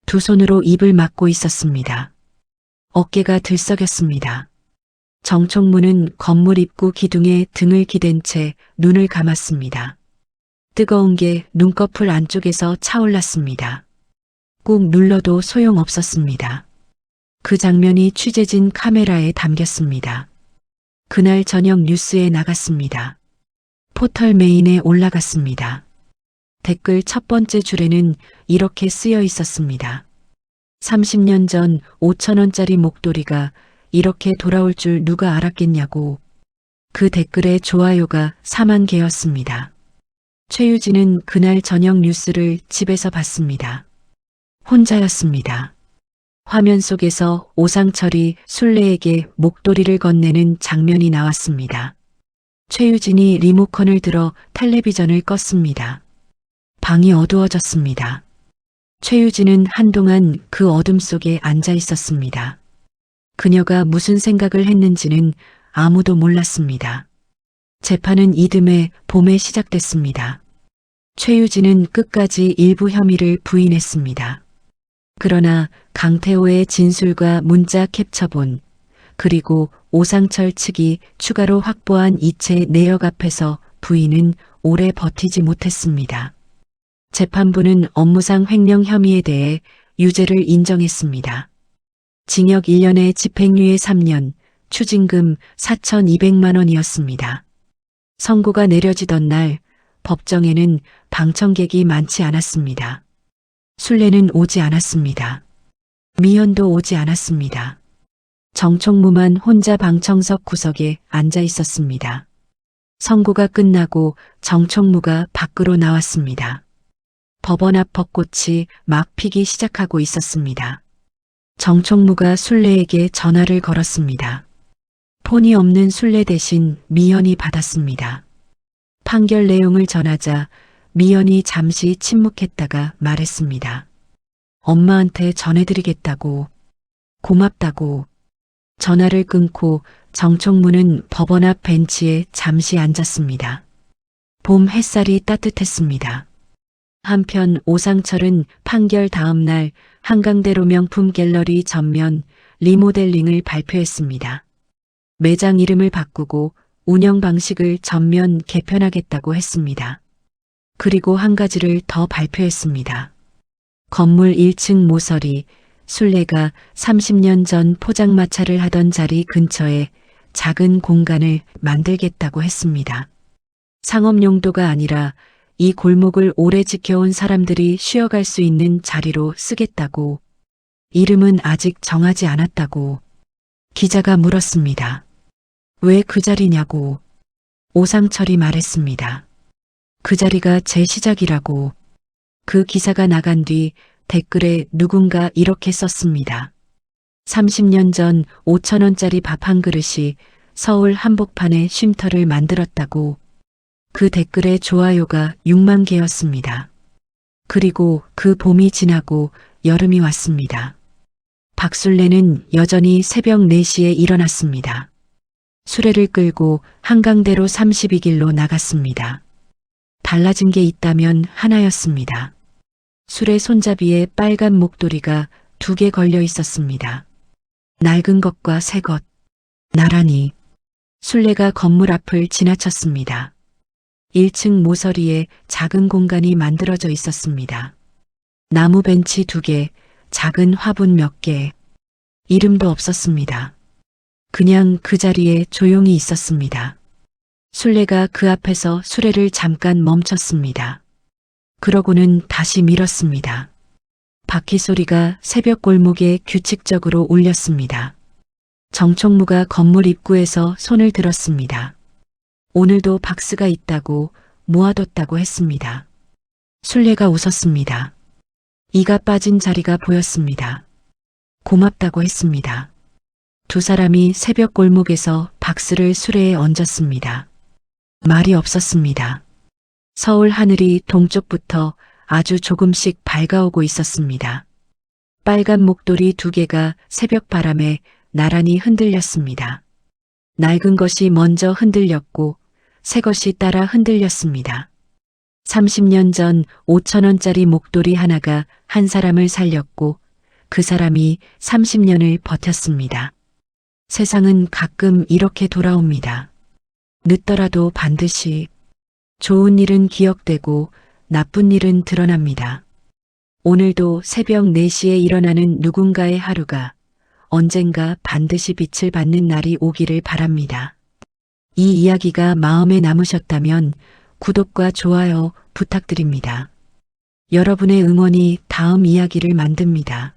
두 손으로 입을 막고 있었습니다. 어깨가 들썩였습니다. 정총무는 건물 입구 기둥에 등을 기댄 채 눈을 감았습니다. 뜨거운 게 눈꺼풀 안쪽에서 차올랐습니다. 꾹 눌러도 소용없었습니다. 그 장면이 취재진 카메라에 담겼습니다. 그날 저녁 뉴스에 나갔습니다. 포털 메인에 올라갔습니다. 댓글 첫 번째 줄에는 이렇게 쓰여 있었습니다. 30년 전 5,000원짜리 목도리가 이렇게 돌아올 줄 누가 알았겠냐고. 그 댓글에 좋아요가 4만 개였습니다. 최유진은 그날 저녁 뉴스를 집에서 봤습니다. 혼자였습니다. 화면 속에서 오상철이 순례에게 목도리를 건네는 장면이 나왔습니다. 최유진이 리모컨을 들어 텔레비전을 껐습니다. 방이 어두워졌습니다. 최유진은 한동안 그 어둠 속에 앉아 있었습니다. 그녀가 무슨 생각을 했는지는 아무도 몰랐습니다. 재판은 이듬해 봄에 시작됐습니다. 최유진은 끝까지 일부 혐의를 부인했습니다. 그러나 강태호의 진술과 문자 캡처본, 그리고 오상철 측이 추가로 확보한 이체 내역 앞에서 부인은 오래 버티지 못했습니다. 재판부는 업무상 횡령 혐의에 대해 유죄를 인정했습니다. 징역 1년에 집행유예 3년, 추징금 4,200만 원이었습니다. 선고가 내려지던 날 법정에는 방청객이 많지 않았습니다. 순례는 오지 않았습니다. 미연도 오지 않았습니다. 정총무만 혼자 방청석 구석에 앉아 있었습니다. 선고가 끝나고 정총무가 밖으로 나왔습니다. 법원 앞 벚꽃이 막 피기 시작하고 있었습니다. 정총무가 순례에게 전화를 걸었습니다. 폰이 없는 순례 대신 미연이 받았습니다. 판결 내용을 전하자 미연이 잠시 침묵했다가 말했습니다. 엄마한테 전해드리겠다고, 고맙다고. 전화를 끊고 정총무는 법원 앞 벤치에 잠시 앉았습니다. 봄 햇살이 따뜻했습니다. 한편 오상철은 판결 다음 날 한강대로 명품 갤러리 전면 리모델링을 발표했습니다. 매장 이름을 바꾸고 운영 방식을 전면 개편하겠다고 했습니다. 그리고 한 가지를 더 발표했습니다. 건물 1층 모서리, 순례가 30년 전 포장마차를 하던 자리 근처에 작은 공간을 만들겠다고 했습니다. 상업 용도가 아니라 이 골목을 오래 지켜온 사람들이 쉬어갈 수 있는 자리로 쓰겠다고. 이름은 아직 정하지 않았다고. 기자가 물었습니다. 왜 그 자리냐고. 오상철이 말했습니다. 그 자리가 제 시작이라고. 그 기사가 나간 뒤 댓글에 누군가 이렇게 썼습니다. 30년 전 5,000원짜리 밥 한 그릇이 서울 한복판에 쉼터를 만들었다고. 그 댓글에 좋아요가 6만 개였습니다. 그리고 그 봄이 지나고 여름이 왔습니다. 박순례는 여전히 새벽 4시에 일어났습니다. 수레를 끌고 한강대로 32길로 나갔습니다. 달라진 게 있다면 하나였습니다. 수레 손잡이에 빨간 목도리가 2개 걸려 있었습니다. 낡은 것과 새 것, 나란히. 순례가 건물 앞을 지나쳤습니다. 1층 모서리에 작은 공간이 만들어져 있었습니다. 나무 벤치 2개, 작은 화분 몇 개. 이름도 없었습니다. 그냥 그 자리에 조용히 있었습니다. 순례가 그 앞에서 수레를 잠깐 멈췄습니다. 그러고는 다시 밀었습니다. 바퀴 소리가 새벽 골목에 규칙적으로 울렸습니다. 정총무가 건물 입구에서 손을 들었습니다. 오늘도 박스가 있다고 모아뒀다고 했습니다. 순례가 웃었습니다. 이가 빠진 자리가 보였습니다. 고맙다고 했습니다. 두 사람이 새벽 골목에서 박스를 수레에 얹었습니다. 말이 없었습니다. 서울 하늘이 동쪽부터 아주 조금씩 밝아오고 있었습니다. 빨간 목도리 2개가 새벽 바람에 나란히 흔들렸습니다. 낡은 것이 먼저 흔들렸고 새 것이 따라 흔들렸습니다. 30년 전 5,000원짜리 목도리 하나가 한 사람을 살렸고 그 사람이 30년을 버텼습니다. 세상은 가끔 이렇게 돌아옵니다. 늦더라도 반드시. 좋은 일은 기억되고 나쁜 일은 드러납니다. 오늘도 새벽 4시에 일어나는 누군가의 하루가 언젠가 반드시 빛을 받는 날이 오기를 바랍니다. 이 이야기가 마음에 남으셨다면 구독과 좋아요 부탁드립니다. 여러분의 응원이 다음 이야기를 만듭니다.